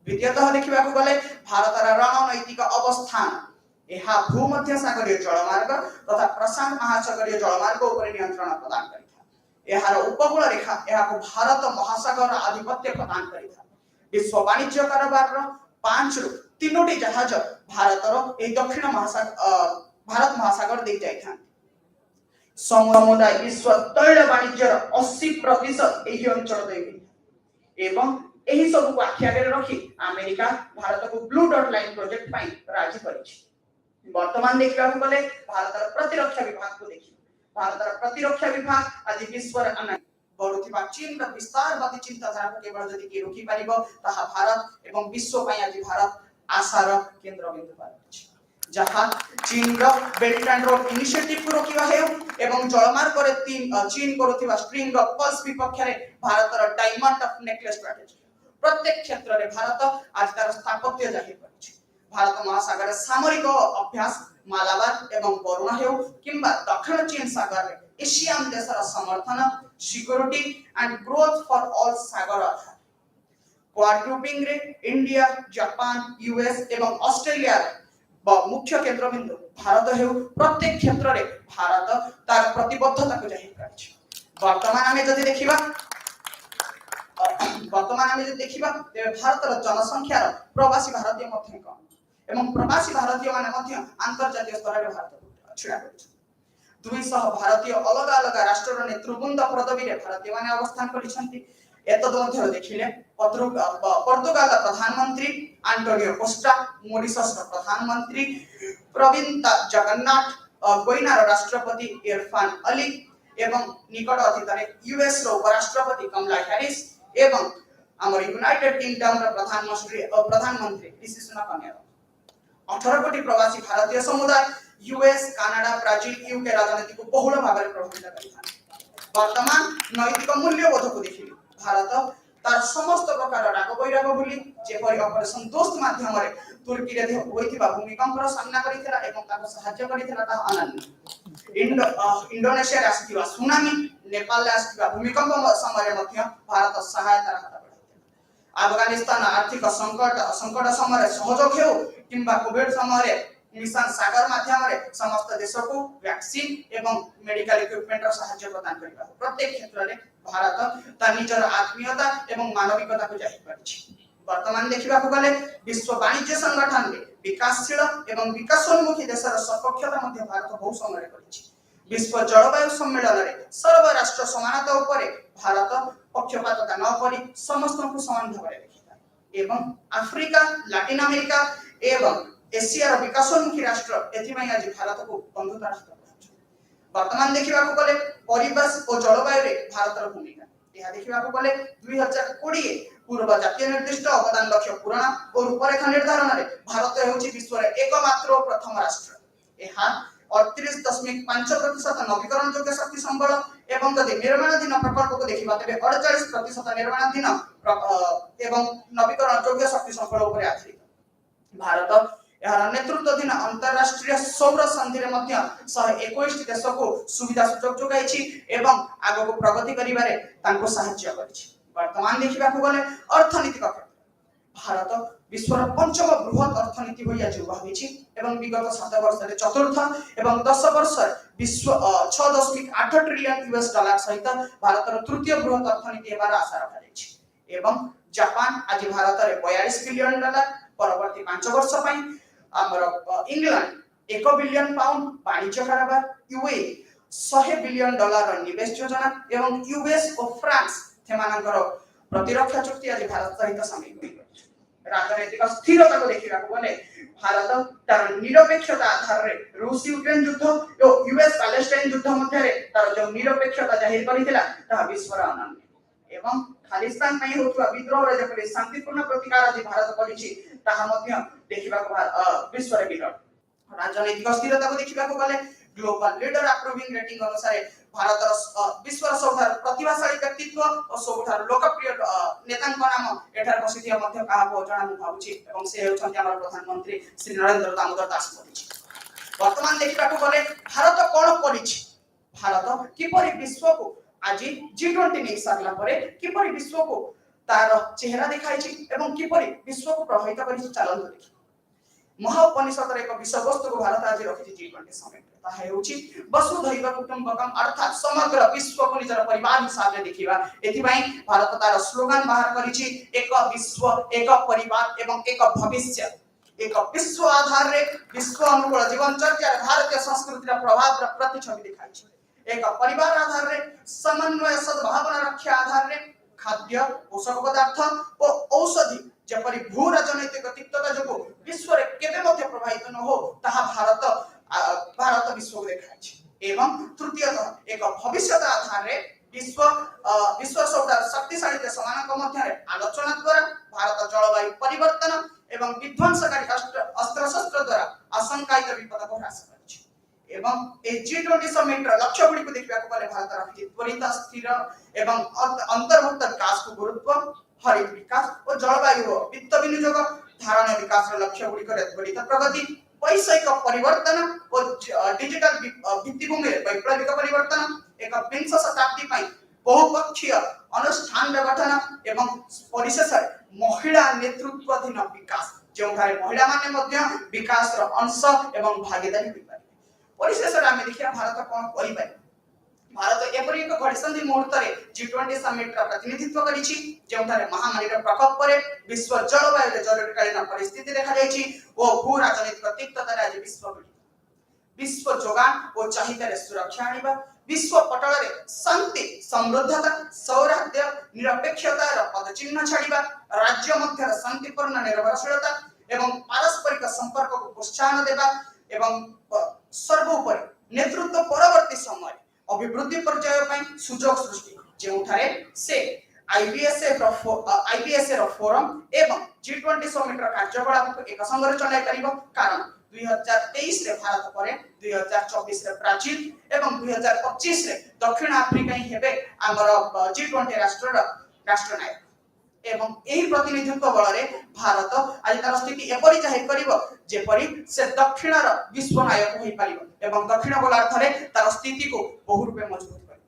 द्वितीयतः देखिबा को गले भारतर रणनैतिक अवस्थान एहा भूमध्य सागरीय जलमार्ग तथा प्रशांत महासागरीय जलमार्ग उपर नियंत्रण प्रदान करिथा। एहार उपकूल रेखा एहाको भारत महासागर आधिपत्य प्रदान करिथा। विश्व वाणिज्य कारोबार 5 रु 3टी जहाज भारतर ए दक्षिण भारत महासागर दे जाइथा। समुदाय विश्व तैल वाणिज्य 80% एही अंचल देबी एवं एही सब को आखि आगे रखी अमेरिका भारत को ब्लू डॉट लाइन प्रोजेक्ट पई राजी करिछि। वर्तमान देखा गले भारत प्रतिरक्षा विभाग को देखिए भारत प्रतिरक्षा विभाग आज विश्व बढ़ुवा चीन विस्तारवादी चिंताधारा को केवल जदि किए रोकी पारिबो ताहा भारत एवं विश्व पई आज भारत आशार केंद्र बिंदु पारिछि जहां चीन रो बेल्ट एंड रोड इनिशिएटिव को रोकिबा हे एवं जलमार्ग रे चीन करुथिबा स्ट्रिंग ऑफ पल्स विपक्ष रे भारत रो डायमंड ऑफ नेकलेस स्ट्रेटजी प्रत्येक क्षेत्र रे भारत आज तार स्थापत्य जाहिर करिछि भारत महासागर सामरिक अभ्यास मालाबार एवं वरुण हेउ किंबा दक्षिण चीन सागर रे एशियन देशर समर्थन security and growth for all Sagar quad grouping रे इंडिया जापान यूएस एवं ऑस्ट्रेलिया मुख्य केंद्र बिंदु भारत हेउ प्रत्येक क्षेत्र रे भारत तार प्रतिबद्धता को जाहिर करिछि वर्तमान हमें जदि देखिबा भारत जनसंख्या प्रवासी भारतीय मध्य कम एवं प्रवासी भारतीय माने मध्य अंतर्जातीय स्तर रे भारत छिड़ा करछि 200 भारतीय अलग अलग राष्ट्र नेतृवृंद पदवी रे भारतीय माने अवस्थान करिसंती एतद मध्य देखिले पोर्तुगाल प्रधानमंत्री एंटोनियो कोस्टा मॉरिशस प्रधानमंत्री प्रवीण जगन्नाथ गोइना राष्ट्रपति इरफान अली एवं निकट अतीत यूएस रो उपराष्ट्रपति कमला हैरिस एवं हमर यूनाइटेड किंगडम रो प्रधानमंत्री ऋषि सुनक 18 कोटी प्रवासी भारतीय समुदाय यूएस कनाडा ब्राजील यूके राजनीति को बहुल भाव में प्रभावित करता वर्तमान नैतिक मूल्यबोध को देखिले भारत तार समस्त प्रकार राग बैराग भूली जेपरि ऑपरेशन दोस्त माध्यम रे तुर्की रे होइतिबा भूमिकंपर सामना करितला एवं ताको सहायता करितला ता अनन्य इंडोनेशिया रे आसितिबा सुनामी नेपाल रे आसितिबा भूमिकंप समय मध्य भारत सहायता हाथ बढ़ाइतला अफगानिस्तान आर्थिक संकट समय सहयोग हेउ किंबा कोविड समय मिशन सागर माध्यम रे समस्त देश को वैक्सीन एवं मेडिकल इक्विपमेंट सहायता प्रदान करबा प्रत्येक क्षेत्र रे भारत ता निजर आत्मीयता एवं मानविकता को जाहिर करछि वर्तमान देखिबा को गले विश्व वाणिज्य संगठन रे विकासशील एवं विकासोन्मुखी देशर सपक्षता मध्ये भारत बहु समय करछि विश्व जलवायु सम्मेलन रे सर्व राष्ट्र समानता ऊपर भारत पक्षपातता न करी समस्त को समान भाव रे देखिता एवं अफ्रीका लैटिन अमेरिका एवं एशिया रो विकासोन्मुखी राष्ट्र एथिमै आज भारत को बंधुता राष्ट्र वर्तमान देखिबा को गले परिवेश और जलवायु रे भारतर भूमिका यह देखिबा को गले 2020 पूर्व जातीय निर्दिष्ट अवदान लक्ष्य पूरण और रूपरेखा निर्धारण रे भारत हेउची विश्व रे एकमात्र प्रथम राष्ट्र एहा 38.5% नवीकरण योग्य शक्ति संबल एवं यदि निर्माणाधीन प्रकल्प को देखिबा तबे 48% निर्माणाधीन एवं नवीकरण योग्य शक्ति संबल ऊपर आधारित भारत यार नेतृत्वाधीन अंतरराष्ट्रीय सौर संधि रे मध्य 121 देश को सुविधा सुयोग जोगाइछि एवं आगो को प्रगति करिबारे तांको सहायता करिछि वर्तमान देखिबा को गले अर्थनीतिक क्षेत्र भारत विश्वर पंचम बृहत अर्थनीति होइया जुबा होइछि एवं विगत 7 वर्ष रे चतुर्थ एवं 10 वर्ष विश्व 6.8 ट्रिलियन यूएस डॉलर सहित भारतर तृतीय बृहत अर्थनीति हेबार आशा रखा जाइछि एवं जापान आज भारत रे 42 बिलियन डॉलर परवर्ती 5 वर्ष पई हमर इंग्लैंड 1 बिलियन पाउंड वाणिज्य कारोबार यूए 100 बिलियन डॉलर निवेश योजना एवं यूएस और फ्रांस थेमानकर प्रतिरक्षा चुक्ति आज भारत सहित सामिल होई राजनीतिक स्थिरता को देखिबा को गले भारत तार निरपेक्षता आधार रे रूस यूक्रेन युद्ध और यूएस पैलेस्टाइन युद्ध मध्य रे तार जो निरपेक्षता जाहिर करितला ता विश्वर अनन्य एवं खालिस्तान में होतवा विद्रोह रे जकरे शांतिपूर्ण प्रतिकार आज भारत करिछि ताहा मध्य देखिबा को विश्व रे विरल राजनीतिक स्थिरता को देखिबा को गले ग्लोबल लीडर अप्रूविंग रेटिंग अनुसार भारत विश्वर सबथार प्रतिभाशाली व्यक्तित्व और सबथार लोकप्रिय नेतांक नाम एठार बसिथिया मध्य कहा पहुंचना मु भाबुछि एवं से हेउछन्ति हमर प्रधानमंत्री श्री नरेंद्र दामोदर दास मोदी वर्तमान देखिबा को गले भारत कोन करिछि भारत किपरि विश्व को आज G20 नै सारला परे किपरि विश्व को तार चेहरा देखाइछि एवं किपरि विश्व को प्रभावित करिछि चलन देखि महाउपनिषद रे एक विषय वस्तु को भारत आज रखिछि G20 समिट ता हेउछि वसुधैव कुटुंबकम अर्थात समग्र विश्व को निजर परिवार हिसाब रे देखिबा एथिबाई भारत तार स्लोगन बाहर करिछि एक विश्व एक परिवार एवं एक भविष्य एक विश्व आधार रे विश्व अनुकूल जीवन चर्या भारतीय संस्कृति रा प्रभाव रा प्रतिछवि देखाइछि एक परिवार आधार रे समन्वय सद्भावना रक्षा आधार रे खाद्य पोषक पदार्थ और औषधि जेपरि भू राजनैतिक तिक्तता जो विश्व रे केबे मध्य प्रभावित न हो ताहा भारत विश्व को देखाइछि। एवं तृतीयतः एक भविष्य आधार रे विश्व सबटा शक्तिशाली देशମାନଙ୍କ ମଧ୍ୟରେ आलोचना द्वारा भारत जलवायु परिवर्तन एवं विध्वंसकारी अस्त्र शस्त्र द्वारा आशंकायित विपद को ह्रास करिछि। एवं ए G20 समिट र लक्ष्य गुडी को देखिबा को भारत रखि त्वरित स्थिर एवं अंतर्भुक्त विकास को गुरुत्व हरित विकास और जलवायु वित्त विनियोग धारण विकास र लक्ष्य गुडी को त्वरित प्रगति वैश्विक परिवर्तन और डिजिटल भित्तिभूमि वैप्लविक परिवर्तन एक विंश शताब्दी पई बहुपक्षीय अनुष्ठान गठन एवं परिशेष महिला नेतृत्वाधीन विकास जोठारे महिला माने मध्य विकास रो अंश एवं भागीदारी होई पारे। परिशेष रे आमे देखिया भारत कोन करि पारे। भारत एपरि एक घड़िसंधि मुहूर्त रे G20 समिट रा प्रतिनिधित्व करिछि जोठारे महामारी रा प्रकोप परे विश्व जलवायु रे जरुरीकालीन परिस्थिति देखा जायछि ओ भू राजनीतिक तिक्तता रे विश्व जोगान और चाहिदा रे सुरक्षा आनिबा विश्व पटल रे शांति समृद्धता सौहार्द निरपेक्षता र पदचिह्न छाड़िबा राज्य मध्य शांतिपूर्ण निर्भरशीलता एवं पारस्परिक संपर्क को प्रोत्साहन देबा एवं सर्वोपरि नेतृत्व परवर्ती समय अभिवृद्धि पर्याय पई सुजोग सृष्टि जेउठारे से आईबीएसए रो फोरम एवं G20 समिट रो कार्यकलाप एक संग चलाई परिबो कारण 2023 रे भारत परे 2024 रे ब्राजील एवं 2025 रे दक्षिण अफ्रीका ही हेबे हमर G20 राष्ट्र नायक एवं एही प्रतिनिधित्व बल रे भारत आज तार स्थिति एपरि जाहिर करिवो जेपरि से दक्षिण रो विश्व नायक होई परिबो एवं दक्षिण गोलार्ध रे तार स्थिति को बहु रूपे मजबूत करि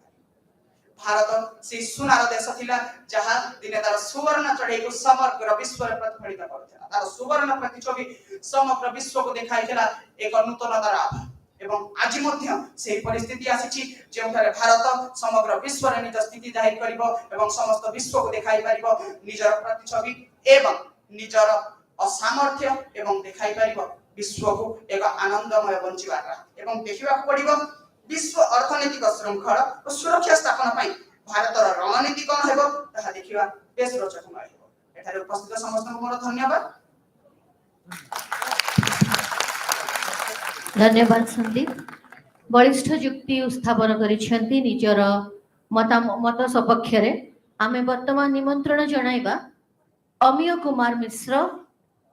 भारत से सुनार देश थिला जहां दिने तार सुवर्ण चढ़ई को समग्र विश्व रे प्रतिफलित करथिला तार सुवर्ण प्रतिछवि समग्र विश्व को देखाइथिला एक नूतनतार आभा एवं आज मध्य से परिस्थिति आसीछि जेउठारे भारत समग्र विश्व रे निज स्थिति जाहिर करिवो एवं समस्त विश्व को देखाइ परिवो निजर प्रतिछवि एवं निजर असामर्थ्य एवं देखाइ परिवो विश्व को एक आनंदमय बंचिबार एवं देखिबा पड़िबो विश्व अर्थनैतिक श्रृंखला और सुरक्षा स्थापना पई भारतर रणनीति कोन हेबो ताहा देखिबा बेस रोचकमय हेबो। एठारे उपस्थित समस्त को मोर धन्यवाद। धन्यवाद संदीप। बलिष्ठ युक्ति स्थापन करिसेंती निजर मत सपक्ष रे आमे वर्तमान निमंत्रण जणाइबा अमीय कुमार मिश्र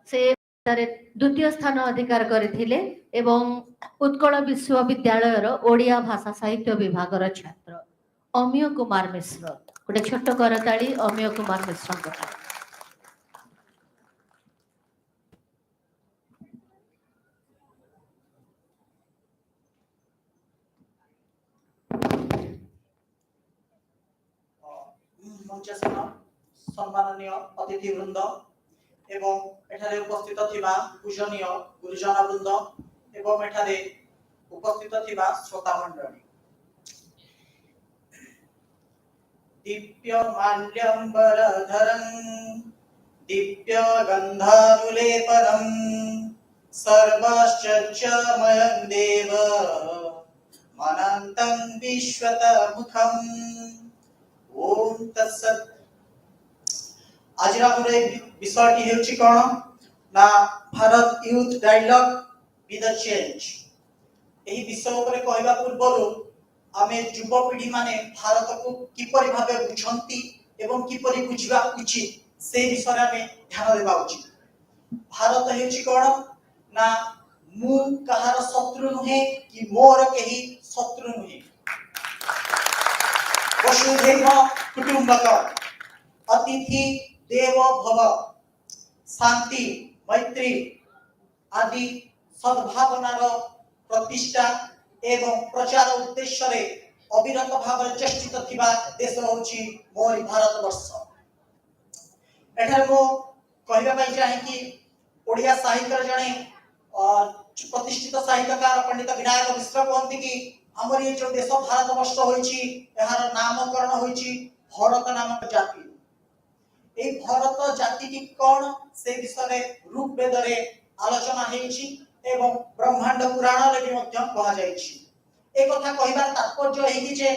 से द्वितीय स्थान अधिकार करथिले एवं उत्कल विश्वविद्यालय रो ओडिया भाषा साहित्य विभाग रो छात्र अमीय कुमार मिश्र गोटे छोट करताली अमीय कुमार मिश्र को मंचस्थ सम्माननीय अतिथि वृंद एवं एठारे उपस्थित थिबा पूजनीय गुरुजन वृंद एवं एठारे उपस्थित थिबा श्रोता मंडली दिव्य माल्यंबरधरं दिव्य गंधानुलेपनं सर्वाश्चर्यमयं देव मनान्तं विश्वतमुखं ओम तत्सत्। आज विषयटी हेउछि कोन ना Bharat youth dialogue with the change. एही विषय उपरे कहबा पूर्वरु आमे युवपीढ़ी माने भारत को किपरि भाबे बुझंती एवं किपरि बुझिबा उचित से विषय आमे ध्यान देबा उचित। भारत हेउछि कोन ना मु कहार शत्रु नुहे कि मोर केही शत्रु नुहे। वसुधैव कुटुंबकम् अतिथि देवो भव शांति मैत्री आदि सद्भावनार प्रतिष्ठा एवं प्रचार उद्देश्य रे अविरत भाव चेष्टित थिबा देश होछि मोर भारत वर्ष। एठार को कहबा पई चाहे कि ओडिया साहित्य जणे प्रतिष्ठित साहित्यकार पंडित विनायक मिश्र कहନ୍ତି कि हमर ये जो देश भारत वर्ष होइछि एहार नामकरण होइछि भारत नामक जाति। ए भारत जाति की कोन से विषय रूप वेद रे आलोचना हेछि एवं ब्रह्मांड पुराण रे भी मध्य कहा जायछि। ए कथा कहिबार तात्पर्य एही जे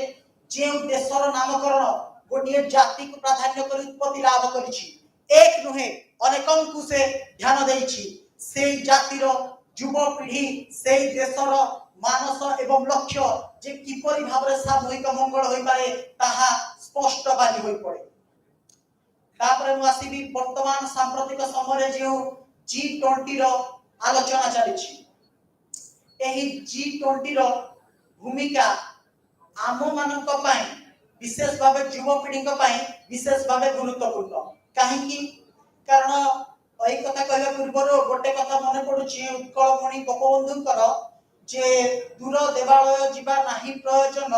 जे देशर नामकरण गोटिए जाति को प्राधान्य करी उत्पत्ति लाभ करिछि एक नुहे अनेकों से ध्यान देइछि से जातिर युवपीढ़ी से देशर मानस एवं लक्ष्य जे किपरि भाबरे सामूहिक मंगल होई पारे ताहा स्पष्ट बानी होई पड़े। तापरे मु आसीबी वर्तमान सांप्रतिक समय जे G20 रो आलोचना चलिछि। एही G20 रो भूमिका आम मानक पई विशेष भावे युवपीढ़ी पई विशेष भावे गुरुत्वपूर्ण कहीं कारण एही कथा कहला पूर्व गोटे कथा मन पड़ुछि उत्कलमणि गोपबंधुकर जे दूर देवालय जीवा नाही प्रयोजन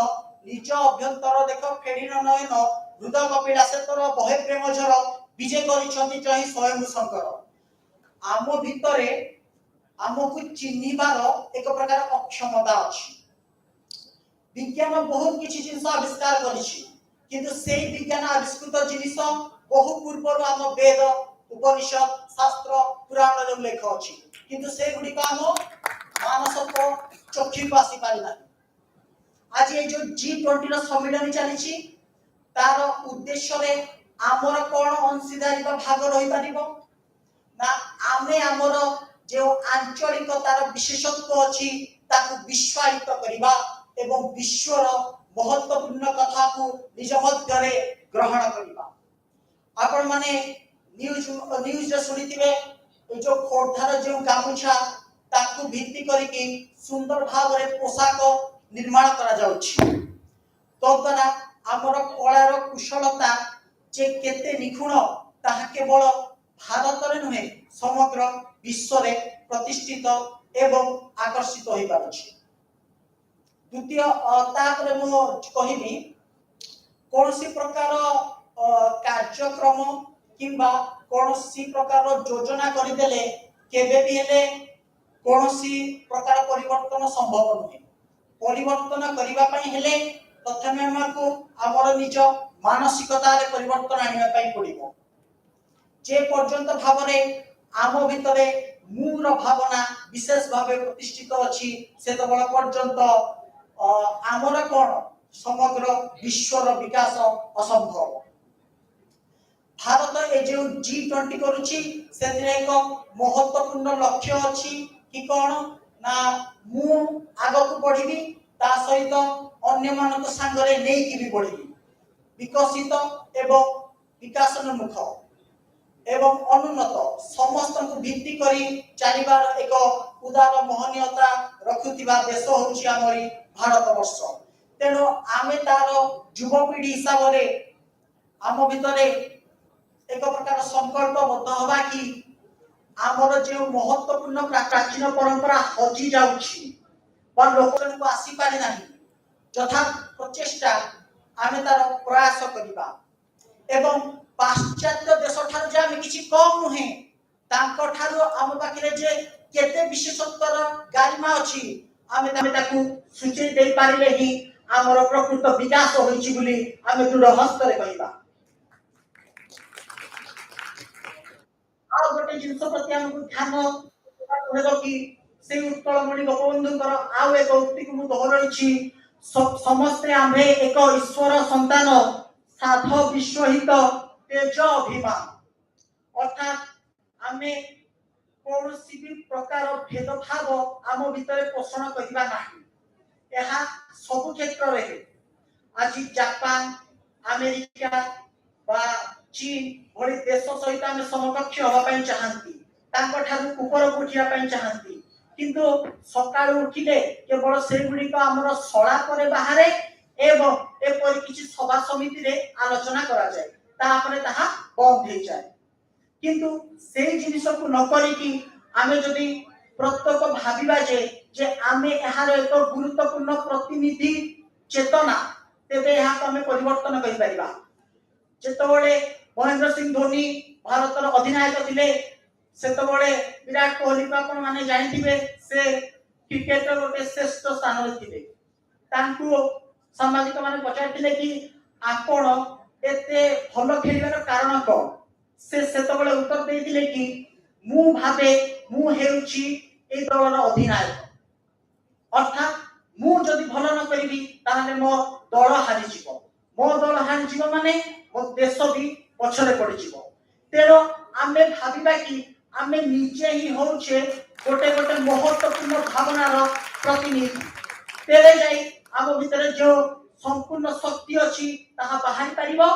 निज अभ्यंतर देख फेड़ी नयन हृदय कपिला से तोर बहे प्रेम झर विजय करिसंती जहि स्वयं शंकर। आम भितरे आमको चिन्हिबार एक प्रकार अक्षमता अछि। विज्ञान बहुत किछि जिनिस आविष्कार करिछि किंतु से विज्ञान आविष्कृत जिनिस बहु पूर्व आम वेद उपनिषद शास्त्र पुराण रे उल्लेख अछि किंतु से गुडी काम मानस को चक्षु आसी पारि ना। आज ये जो G20 रो सम्मेलन चलिछि तार उद्देश्य रे आमर कोन अंशीदारी भाग रही पारिबो ना आमे आमर जो आंचलिकतार विशेषत्व अछि ताकू विश्वासित करिबा एवं विश्वर महत्वपूर्ण कथा को निज मध्य ग्रहण करिबा। आपण माने न्यूज रे सुनिथिबे जो खोरधार जो गामुछा ताकू भित्ति करिकि सुंदर भाव रे पोशाक निर्माण करा जाउछि। तो द्वारा आमर कलार कुशलता जे केते निखुण ताहा केवल भारत रे नुहे समग्र विश्व रे प्रतिष्ठित एवं आकर्षित होई पारुछि। द्वितीय तापरे मु कहिबी कोनसी प्रकार कार्यक्रम किंबा कोनसी प्रकार योजना करिदेले केबे भी हेले कोनसी प्रकार परिवर्तन संभव नहे। परिवर्तन करिबा पई हेले प्रथमे हमको हमर निज मानसिकता रे परिवर्तन आनिबा पई पड़िबो। जे पर्यंत भावरे आम भितरे मूर भावना विशेष भावे प्रतिष्ठित अछि से तो बड़ पर्यंत आमर कोन समग्र विश्वर विकास असंभव। भारत ए जो G20 करूछि सेतिर एक महत्वपूर्ण लक्ष्य अछि कि कोन ना मु आगक बढ़िबी ता सहित अन्य मानक संगरे नै कि भी बढ़िबी विकसित एवं विकासोन्मुख एवं अनुन्नत समस्त को भित्ति करी चलिबार एक उदार महनीयता रखुथिबा देश होछि हमरी भारत वर्ष। तेनो आमे तार युवपीढ़ी हिसाब रे आम भितरे एक प्रकार संकल्प बद्ध हवा कि आमर जो महत्वपूर्ण प्राचीन परंपरा हजि जाउछि बा लोकन को आसी पारे नाही यथा प्रचेष्टा आमे तार प्रयास करिबा एवं पाश्चात्य देश ठार जे आमे किछि कम नुहे तांको ठारो आम पाखरे जे केते विशेषत्वर गारिमा अछि आमे ताकू सूची दे पारिले ही आमर प्रकृत विकास होइछि बोली आमे दृढ़ हस्त रे कहिबा। आ गोटे जिंस प्रति हमकु ध्यान देबो कि से उत्कलमणि गोपबंधुकर आउ एक उक्ति को मु दोहराइछि समस्त आम्भे एक ईश्वर संतान साध विश्वहित तेज अभिमान अर्थात आमे कौनसी भी प्रकार भेदभाव आम भितर पोषण करिबा नाही। एहा सब क्षेत्र रे आज जापान अमेरिका बा चीन भली देश सहित आमे समकक्ष होबा पई चाहंती तांको ठारू ऊपर उठिया पई चाहंती किंतु सकाळ उठिले केवल से गुडी को हमर सळा करे बाहरे एवं एपरि किछि सभा समिति रे आलोचना करा जाय तापरे ताहा बंद हे जाय किंतु सेही जिनिस को न करी कि आमे जदी प्रत्येक भाबिबा जे आमे एहार एक गुरुत्वपूर्ण प्रतिनिधि चेतना तेबे एहा आमे परिवर्तन करि परिबा। जेतबेले महेंद्र सिंह धोनी भारतर अधिनायक थिले सेतबेले विराट कोहली को आपण माने जानिथिबे से क्रिकेट गोटे श्रेष्ठ स्थान रे थिले तांको सामाजिक माने पचारथिले कि आपण एते भलो खेलिबार कारण कोन से सेतबेले उत्तर देथिले कि मु भाबे मु हेउची ए दलर अधिनायक अर्थात मु जदि भलो न करिबी ताहाले मो दल हारि जिवो मो दल हारि जिवो माने मो देश भी पछरे पड़ी जिवो तेणु आमे भाविबा कि आमे निजे ही होचे गोटे गोटे महत्वपूर्ण भावनार प्रतिनिधि तेरे जाई आम भितर जो संपूर्ण शक्ति अच्छी ताहा बाहर पारिबो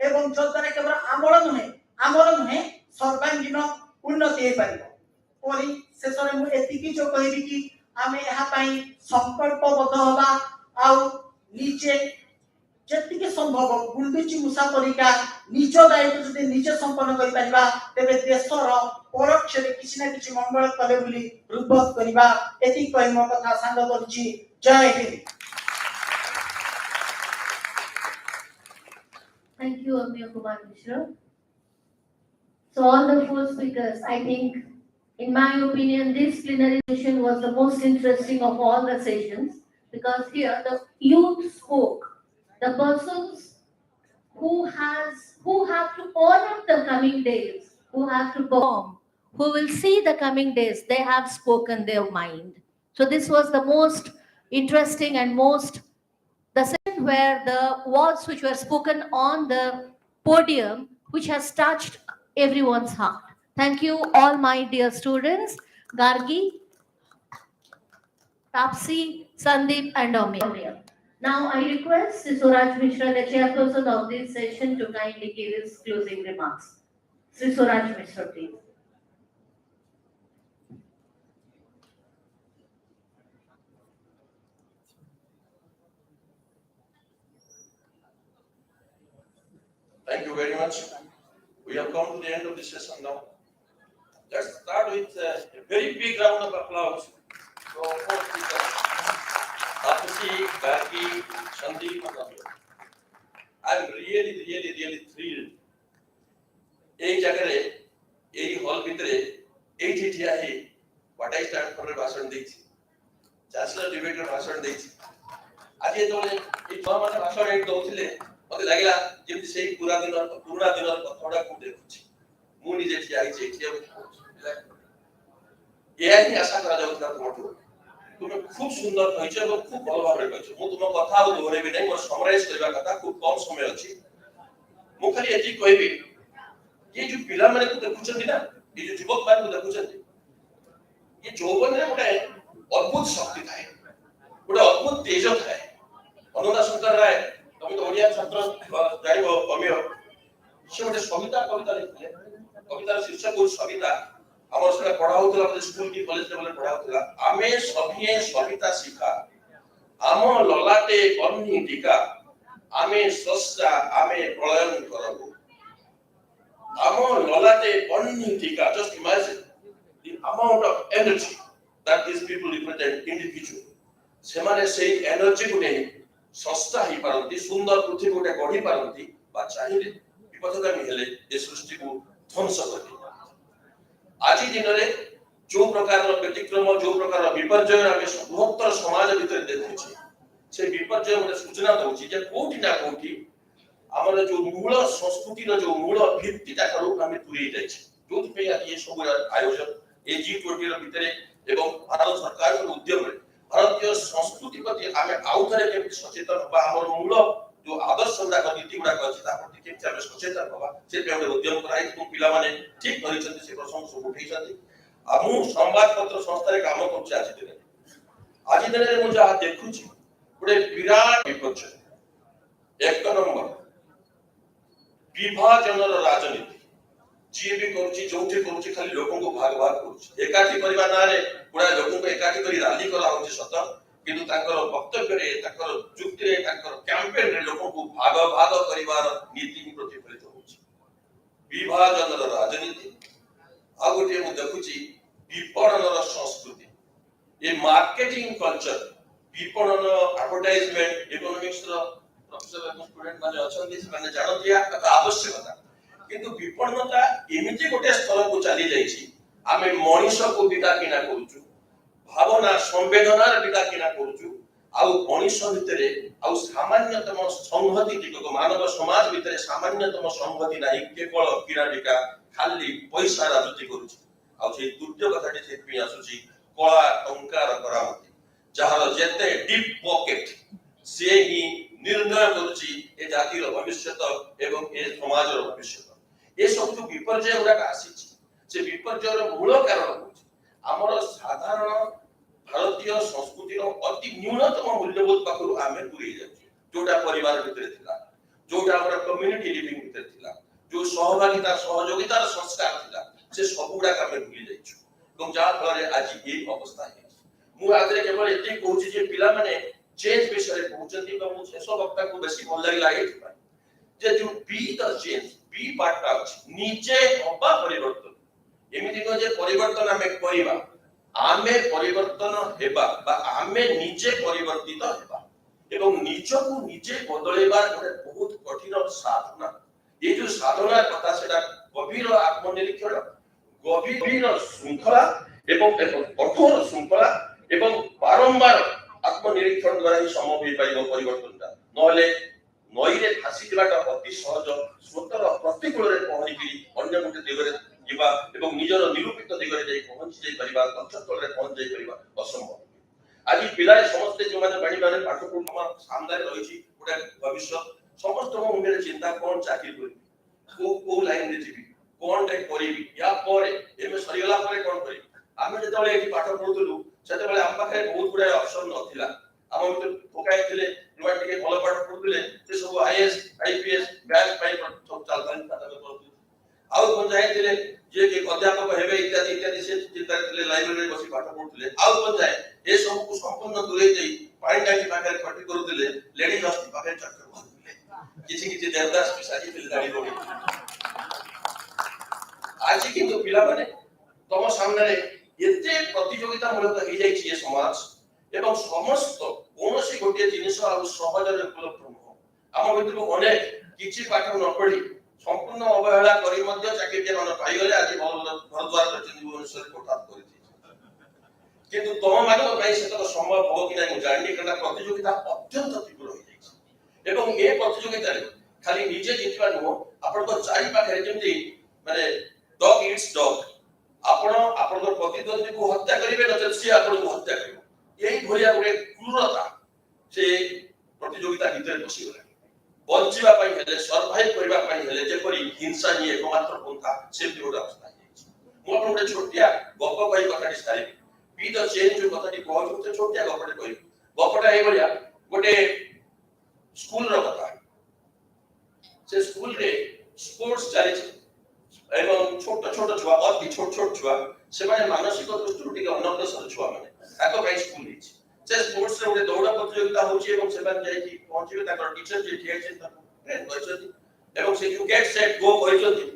एवं जद्वारा केवल आमर नुहे सर्वांगीन उन्नति हो पारिबो ओरी शेष में मु एतिकी जो कहबी कि आमे यहाँ पाई संकल्पबद्ध होबा आउ निजे जेतिके संभव गुंडुची मुसा परिका निज दायित्व जदि निजे संपन्न करि परिबा तेबे देशर परोक्ष रे किछि ना किछि मंगल कले बोली रूपत करिबा एति कहि मो कथा सांग करछि जय Hind. Thank you, Amir Kumar Mishra. So all the four speakers, I think, in my opinion, this plenary session was the most interesting of all the sessions because here the youth spoke, the persons who have to honor the coming days, who have to perform, who will see the coming days, they have spoken their mind. So this was the most interesting and most the session where the words which were spoken on the podium, which has touched everyone's heart. Thank you, all my dear students, Gargi, Tapsi, Sandeep, and Amir. Now I request Sri Suraj Mishra, the chairperson of this session, to kindly give his closing remarks. Sri Suraj Mishra, please. Thank you very much. We have come to the end of the session now. Let's start with a very big round of applause to our four speakers, Tapsi, Gargi, Sandeep, and Amir. I'm really thrilled. এই জায়গায় এই হল ভিতরে এই ঠিঠিয়া হে what I stand for ভাষণ দিয়েছি chancellor ডিবেটর ভাষণ দিয়েছি আজ যেতବେଳେ এই ছমাসে ভাষণ এট দଉଥିଲେ মতে লাগিলা যেମିତି সেই পুরা দিনର କଥାଟା ମୁଁ ଦେଖୁଛି ମୁଁ ନିଜେ ଠିଆ ହେଇଛି ଏଠି ଏହା ହିଁ ଆଶା କରାଯାଉଥିଲା ତୁମଠୁ ତୁମେ খুব সুন্দর କହିଛ ଏବଂ খুব ଭଲ ଭାବରେ କହିଛ ମୁଁ ତୁମ କଥା ଆଉ ଦୋହରେଇବି ନାହିଁ ମୋର ସମରାଇଜ କରିବା କଥା খুব କମ ସମୟ ଅଛି ମୁଁ ଖାଲି ଏତିକି କହିବି ये जो पिला माने को देखुचंदी ना ये जो युवक मान को देखुचंदी ये जौवन रे गोटे अद्भुत शक्ति थाए गोटे अद्भुत तेज थाए अनुदा शंकर राय तुम तो ओडिया छात्र जानिबो अमिय से गोटे कविता लिखले कवितार शीर्षक को सविता हमर सने पढ़ा होतला स्कूल की कॉलेज लेवल पढ़ा होतला आमे सभिए सविता शिखा आम ललाटे बन्ही टीका आमे सस्ता आमे प्रलयन करबो Amo lolate bonni tika. Just imagine the amount of energy that these people represent individually. ସେମାନେ ସେଇ ଏନର୍ଜି କୁ ନେଇ ସଂସ୍ଥା ହେଇପାରନ୍ତି ସୁନ୍ଦର ପୃଥିବୀ ଗୋଟେ ଗଢି ପାରନ୍ତି ବା ଚାହିଁଲେ ବିପଦଗାମୀ ହେଲେ ଏ ସୃଷ୍ଟିକୁ ଧ୍ୱଂସ କରିଦେଇପାରନ୍ତି ଆଜି ଦିନରେ ଯୋଉ ପ୍ରକାରର ବ୍ୟତିକ୍ରମ ଯୋଉ ପ୍ରକାରର ବିପର୍ଯ୍ୟୟ ଆମେ ବୃହତ୍ତର ସମାଜ ଭିତରେ ଦେଖୁଛେ ସେ ବିପର୍ଯ୍ୟୟ ଗୋଟେ ସୂଚନା ଦଉଛି ଯେ କୋଉଠି ନା କୋଉଠି ଆମର ଯୋଉ ମୂଳ ସଂସ୍କୃତିର ଯୋଉ ମୂଳ ଭିତ୍ତିଟା ଠାରୁ ଆମେ ଦୂରେଇ ଯାଇଛେ ଯୋଉଥିପାଇଁ ଆଜି ଏ ସବୁ ଆୟୋଜନ ଏ G20 ର ଭିତରେ ଏବଂ ଭାରତ ସରକାରଙ୍କ ଉଦ୍ୟମରେ ଭାରତୀୟ ସଂସ୍କୃତି ପ୍ରତି ଆମେ ଆଉ ଥରେ କେମିତି ସଚେତନ ବା ଆମର ମୂଳ ଯୋଉ ଆଦର୍ଶ ଗୁଡାକ ନୀତି ଗୁଡାକ ଅଛି ତା ପ୍ରତି କେମିତି ଆମେ ସଚେତନ ହବା ସେଥିପାଇଁ ଗୋଟେ ଉଦ୍ୟମ କରାଯାଇଛି ଏବଂ ପିଲାମାନେ ଠିକ କରିଛନ୍ତି ସେ ପ୍ରସଙ୍ଗ ସବୁ ଉଠେଇଛନ୍ତି ଆଉ ମୁଁ ସମ୍ବାଦପତ୍ର ସଂସ୍ଥାରେ କାମ କରୁଛି ଆଜି ଦିନରେ ମୁଁ ଯାହା ଦେଖୁଛି ଗୋଟେ ବିରାଟ ବିପର୍ଯ୍ୟୟ ଏକ ନମ୍ବର विभाजनर राजनीति जी भी करूची जोठी करूची खाली लोगों को भाग करूची एकाठी परिवार नारे पुरा लोगों को एकाठी करी रैली करा होची सत किंतु तांकर वक्तव्य रे तांकर जुक्ति रे तांकर कैंपेन रे लोगों को भाग परिवार नीति ही प्रतिफलित होची विभाजनर राजनीति आ गोटे मु देखुची विपणनर संस्कृति ये मार्केटिंग कल्चर विपणन एडवर्टाइजमेंट इकोनॉमिक्स रो प्रोफेसर एवं स्टूडेंट माने अछंती से जानती आवश्यकता किंतु विपणनता एमिति गोटे स्तर को चली जाइछि आमे मनीष को बिका किना करूछु भावना संवेदना रे बिका किना करूछु आ मनीष भितरे आ सामान्यतम संहति टिको मानव समाज भितरे सामान्यतम संहति नाही केवल किना बिका खाली पैसा राजनीति करूछु आ से दुर्य कथाटी से पि आसुची कला टंकार करामती जहार जेते डीप पॉकेट से ही निर्णय करुची ए जातिर भविष्यत एवं ए समाजर भविष्यत ये सब जो विपर्यय गुड़ाक आसी से विपर्ययर मूल कारण होची हमर साधारण भारतीय संस्कृतिर अति न्यूनतम मूल्यबोध पाखरु आमे दूरी जाउची जोटा परिवार भितर थिला जोटा हमर कम्युनिटी लिविंग भितर थिला जो सहभागिता सहयोगितार संस्कार थिला से सब गुड़ाक आमे भूली जाइछु ଏବଂ ଯାହା ଫଳରେ ଆଜି ଏଇ ଅବସ୍ଥା ହେଇଛି ମୁଁ ଆଗରେ କେବଳ ଏତିକି କହୁଛି ଯେ ପିଲାମାନେ ଚେଞ୍ଜ ବିଷୟରେ କହୁଛନ୍ତି ଏବଂ ମୁଁ ଶେଷ ବକ୍ତାକୁ ବେଶୀ ଭଲ ଲାଗିଲା ଏଇଥିପାଇଁ ଯେ ଯୋଉ ବି ଦ ଚେଞ୍ଜ ବି ପାର୍ଟଟା ଅଛି ନିଜେ ହବା ପରିବର୍ତ୍ତନ ଏମିତି ନୁହଁ ଯେ ପରିବର୍ତ୍ତନ ଆମେ କରିବା ଆମେ ପରିବର୍ତ୍ତନ ହେବା ବା ଆମେ ନିଜେ ପରିବର୍ତ୍ତିତ ହେବା ଏବଂ ନିଜକୁ ନିଜେ ବଦଳେଇବା ଗୋଟେ ବହୁତ କଠିନ ସାଧନା ଏ ଯୋଉ ସାଧନା କଥା ସେଟା ଗଭୀର ଆତ୍ମନିରୀକ୍ଷଣ गभीर श्रृंखला एवं कठोर श्रृंखला एवं बारंबार आत्मनिरीक्षण द्वारा ही संभव हो पाइबो परिवर्तनटा नहले नई रे फासी दिबाटा अति सहज स्वतर प्रतिकूल रे पहुंची कि अन्य गुटे दिगरे जिबा एवं निजर निरूपित दिगरे जाई पहुंची जाई परिबा लक्ष्यस्थल रे पहुंच जाई परिबा असंभव आज पिलाए समस्त जो माने बाणी माने पाठ पढुमा सामने रहिछि गुटे भविष्य समस्त मुंडे चिंता कोन चाकरी करी को लाइन रे जिबी कोन टे करिबी या परे एमे सरिगला परे कोन करी आमे जेतबेले एठी पाठ पढुतलु सेतबेले हम पाखे बहुत गुडा ऑप्शन नथिला हम भीतर फोकाय थिले नुवा टिके भल पाठ पढुतले से सब आईएएस आईपीएस बैंक पाई सब चालतान खाता में पढुतलु आउ कोन जाय थिले जे के अध्यापक हेबे इत्यादि इत्यादि से चिंता करथिले लाइब्रेरी बसी पाठ पढुतले आउ कोन जाय ए सब को संपूर्ण दूरे जाई पानी टाकी पाखे खटी करूतले लेडीज हॉस्टल पाखे चक्कर मारथले किछि देवदास पिसाजी फिल दाड़ी रोडी आज किंतु पिला माने तम सामने एते प्रतियोगिता मूलक हो जाई छी समाज एवं समस्त कोनोसी गोटे जिनिस आ सहज रे उपलब्ध न हम भितर अनेक किछि पाठ न पढी संपूर्ण अवहेला करी मध्य चाकरी मन पाई गले आज घर द्वार करछन भुवनेश्वर कोठा करिथि किंतु तम मानक पई से तो संभव हो कि नहीं जानि कना प्रतियोगिता अत्यंत तीव्र हो जाई एवं ए प्रतियोगिता रे खाली निजे जितबा न आपण को चारि पाखे जेमति माने डॉग इट्स डॉग आपण प्रतिद्वंदी को हत्या करिवे न से आपण को हत्या करिवे यही भलिया गुटे क्रूरता से प्रतियोगिता भीतर बसी गला बंचिबा पई हेले सरवाइव करबा पई हेले जेपरि हिंसा नि एकमात्र पंथा से बिरोध अवस्था है मु आपण गुटे छोटिया गप कहि कथाटी सारी बी द चेंज जो कथाटी कहू तो छोटिया गपटे कहि गपटा ए भलिया गुटे स्कूल रो कथा से स्कूल रे स्पोर्ट्स चली एवं छोट छोट छुआ अति छोट छोट छुआ से माने मानसिक दृष्टि टिके अनग्रसर छुआ माने ताको पई स्कूल हिच से स्पोर्ट्स रे उडे दौड़ा प्रतियोगिता होची एवं से माने जाई कि पहुंचीबे ताकर टीचर जे ठिया छै ताको ट्रेन करछथि एवं से यू गेट सेट गो करछथि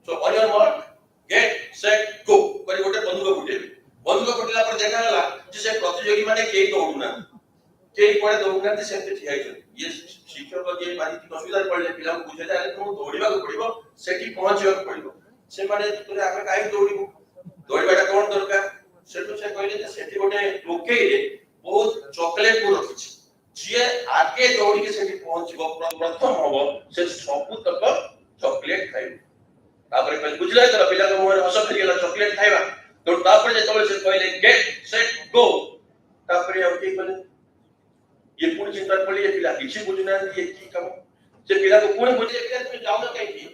so on your mark get set go करी गोटे बंदूक फुटेला पर देखा गला जे से प्रतियोगी माने के दौड़ुना के कोडे दौड़ना से ठिया छै ये शिक्षक जे मानसिक असुविधा पड़ले पिला को बुझे जाले तुम दौड़ीबा को पड़िबो सेठी पहुंचबा को पड़िबो से माने तोरे आमे काई दौड़ीबो दौड़ीबाटा कोन दरकार सेठो से कहले जे सेठी गोटे टोके रे बहुत चॉकलेट को रखिछि जे आगे दौड़ी के सेठी पहुंचबो प्रथम होबो से सब तक चॉकलेट खाइबो तापर पहले बुझले त पिला को मोर हस फेरि गेला चॉकलेट खाइबा तो तापर जे तबे से कहले गेट सेट गो तापर अब की कहले ये पूरी चिंता पड़ी है पिला किसी बुझना ये की काम जे पिला को कोन बुझे पिला तुम जाओ ना कहीं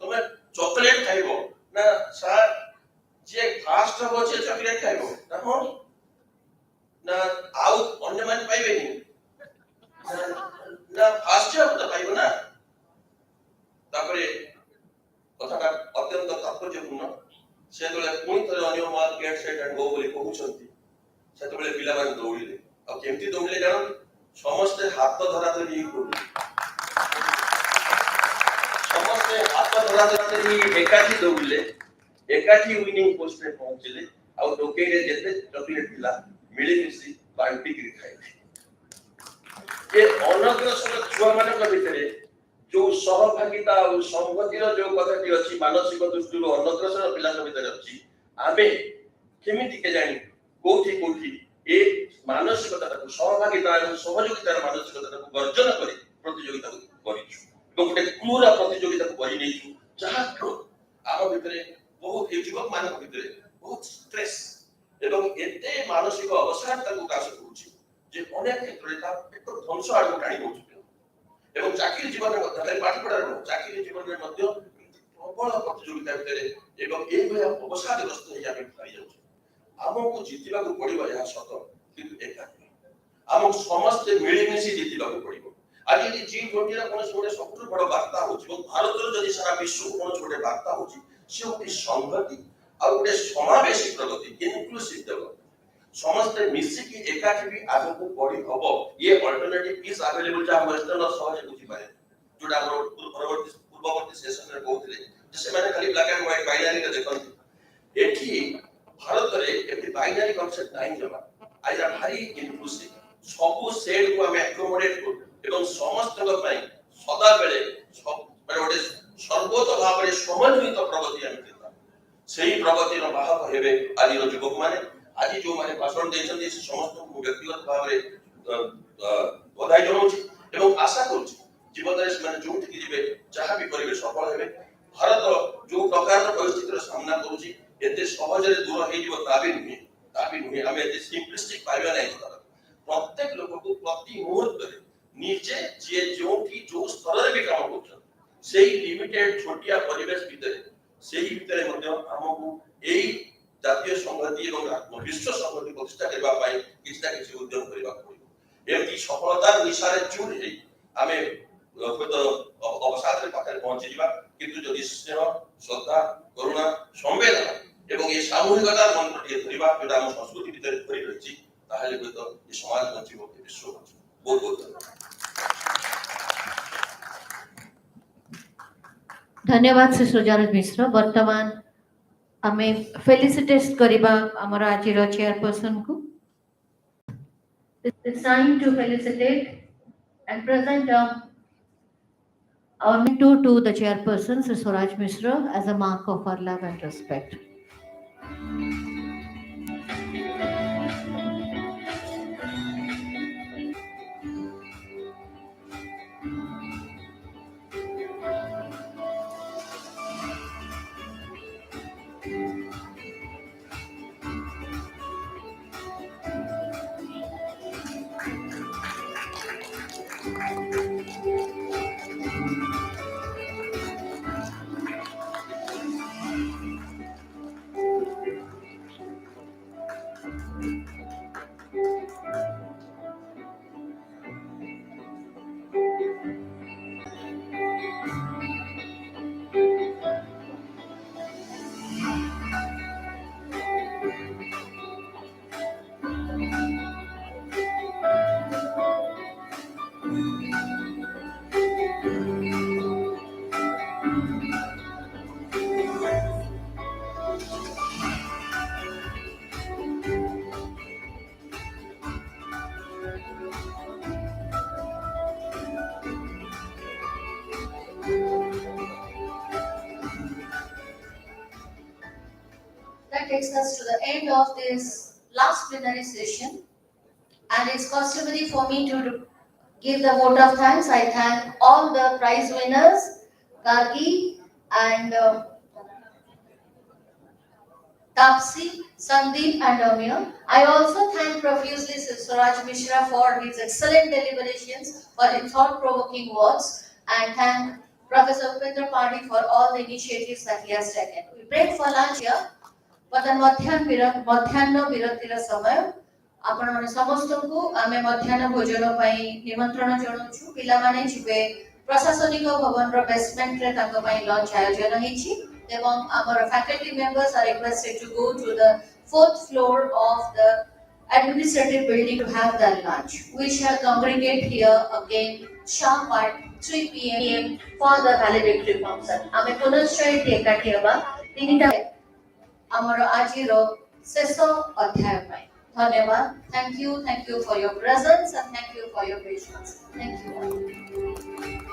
तुम चॉकलेट खाइबो ना सर जे फास्ट हो जे चॉकलेट खाइबो ना हो ना आउ अन्य मान पाइबे नी ना फास्ट हो तो पाइबो ना तापरे कथाटा अत्यंत तात्पर्यपूर्ण से तोले कोन थरे अन्य मार गेट सेट एंड गो बोली कहउछंती से तोले पिला मान दौड़िले अब केमती दौड़िले जानो समस्ते हाथ धरा धरी समस्ते हाथ धरा धरी एकाठी दौड़ले एकाठी विनिंग पोस्ट पे पहुंचले आ टोके रे जेते चॉकलेट पिला मिली मिसी बांटी के खाइले ये अनग्रसर छुआ मानक भितरे जो सहभागिता और संगतिर जो कथाटी अछि मानसिक दृष्टिरो अनग्रसर पिला भितरे अछि आबे केमिति के जानि कोठी कोठी ए मानसिकता को सहभागिता और सहयोगितार मानसिकता को वर्जन करी प्रतियोगिता को करिछु এবং ଗୋଟେ କ୍ରୁର ପ୍ରତିଯୋଗିତାକୁ କରି ନେଇଛୁ ଯାହା ଆମ ଭିତରେ ବହୁତ युवक ମାନଙ୍କ ଭିତରେ ବହୁତ ଷ୍ଟ୍ରେସ୍ ଏବଂ ଏତେ ମାନସିକ ଅବସାଦତାକୁ କାଶ କରୁଛି ଯେ ଅନେକ କ୍ଷେତ୍ରରେ ତା ଏକ ଧ୍ୱଂସ ଆଡକୁ ଟାଣି ନେଉଛି ଏବଂ ଚାକିରି ଜୀବନରେ ମଧ୍ୟ ପାଠ ପଢାର ଚାକିରି ଜୀବନରେ ମଧ୍ୟ प्रबल प्रतियोगिता भितर एवं ए भया अवसादग्रस्त होई आमे हारि जाउछु आमको जितिबा को पड़िबो यह सत किंतु एका आम समस्त मिलीमिशी जितिबा को पड़िबो आज यदि G20 रा कोन छोटे सबुठ बड़ वार्ता होछि और भारत रो जदि सारा विश्व को कोन छोटे वार्ता होछि से होती संगति और गोटे समावेशी प्रगति इनक्लूसिव डेवलपमेंट समस्त मिसिकी एकाठी भी आगको पड़ी हबो ये अल्टरनेटिव इज अवेलेबल जा वेस्टर्न सहज बुझी पारे जोटा हमर पूर्ववर्ती सेशन रे कहउथिले जे से माने खाली ब्लैक एंड व्हाइट बाइनरी के देखन एठी भारत रे एठी बाइनरी कांसेप्ट नाही जमा आज भारी इनक्लूसिव सबु सेड को हम एकोमोडेट करू एवं समस्त लोग पई सदा बेले सब गोटे सर्वोत्त भाव रे समन्वित प्रगति हम करता सेही प्रगति रो वाहक हेबे आदि रो युवक माने आज जो माने भाषण देछन समस्त को व्यक्तिगत भाव रे बधाई जनाउछि एवं आशा करूछि जीवन रे माने जोठी कि जिवे जहा भी करिवे सफल हेबे भारत जो प्रकार परिस्थिति रो सामना करूछि एते सहज रे दूर हे जीव ताबी नुहे हमें एते सिंपलिस्टिक पाइबा नै प्रत्येक लोक को प्रति मुहूर्त रे निजे जे जोठी जो स्तर रे भी काम करछन सेही लिमिटेड छोटिया परिवेश भितर सेही भितर मध्ये हमकु एई जातीय संगति एवं विश्व संगति प्रतिष्ठा करबा पाई किछना किछ उद्यम करबा पड़िबो एमती सफलता निशारे चूर हे आमे तो अवसाद रे पाखरे पहुंची जिबा किंतु जदि स्नेह श्रद्धा करुणा संवेदना एवं ये सामूहिकता मंत्र के धरिबा जोटा हम संस्कृति भितर धरि रहिछि ताहाले तो ये समाज बंचिबो विश्व बंचिबो बहुत बहुत धन्यवाद श्री सुजारत मिश्र वर्तमान आमे फेलिसिटेट करिबा हमर आजिर चेयरपर्सन को it's time to felicitate and present our to the chairperson Sri Swaraj Mishra as a mark of our love and respect. That takes us to the end of this last plenary session, and it's customary for me to give the vote of thanks. I thank all the prize winners, Gargi and Tapsi, Sandeep and Amir. I also thank profusely Swaraj Mishra for his excellent deliberations, for his thought-provoking words, and thank Professor Upendra Padi for all the initiatives that he has taken. We break for lunch here. मध्याह्न विरतिर समय आपण माने समस्त को आमे मध्याह्न भोजन पई निमंत्रण जणाउछु पिला माने जिवे प्रशासनिक भवन रो बेसमेंट रे ताको पई लंच आयोजन हेछि एवं our faculty members are requested to go to the 4th floor of the administrative building to have their lunch. We shall congregate here again sharp at 3 p.m. for the valedictory function. आमे पुनश्चय एकाठी हेबा तीनटा आमर आजिर शेष अध्याय पाई धन्यवाद. Thank you for your presence and thank you for your patience. Thank you.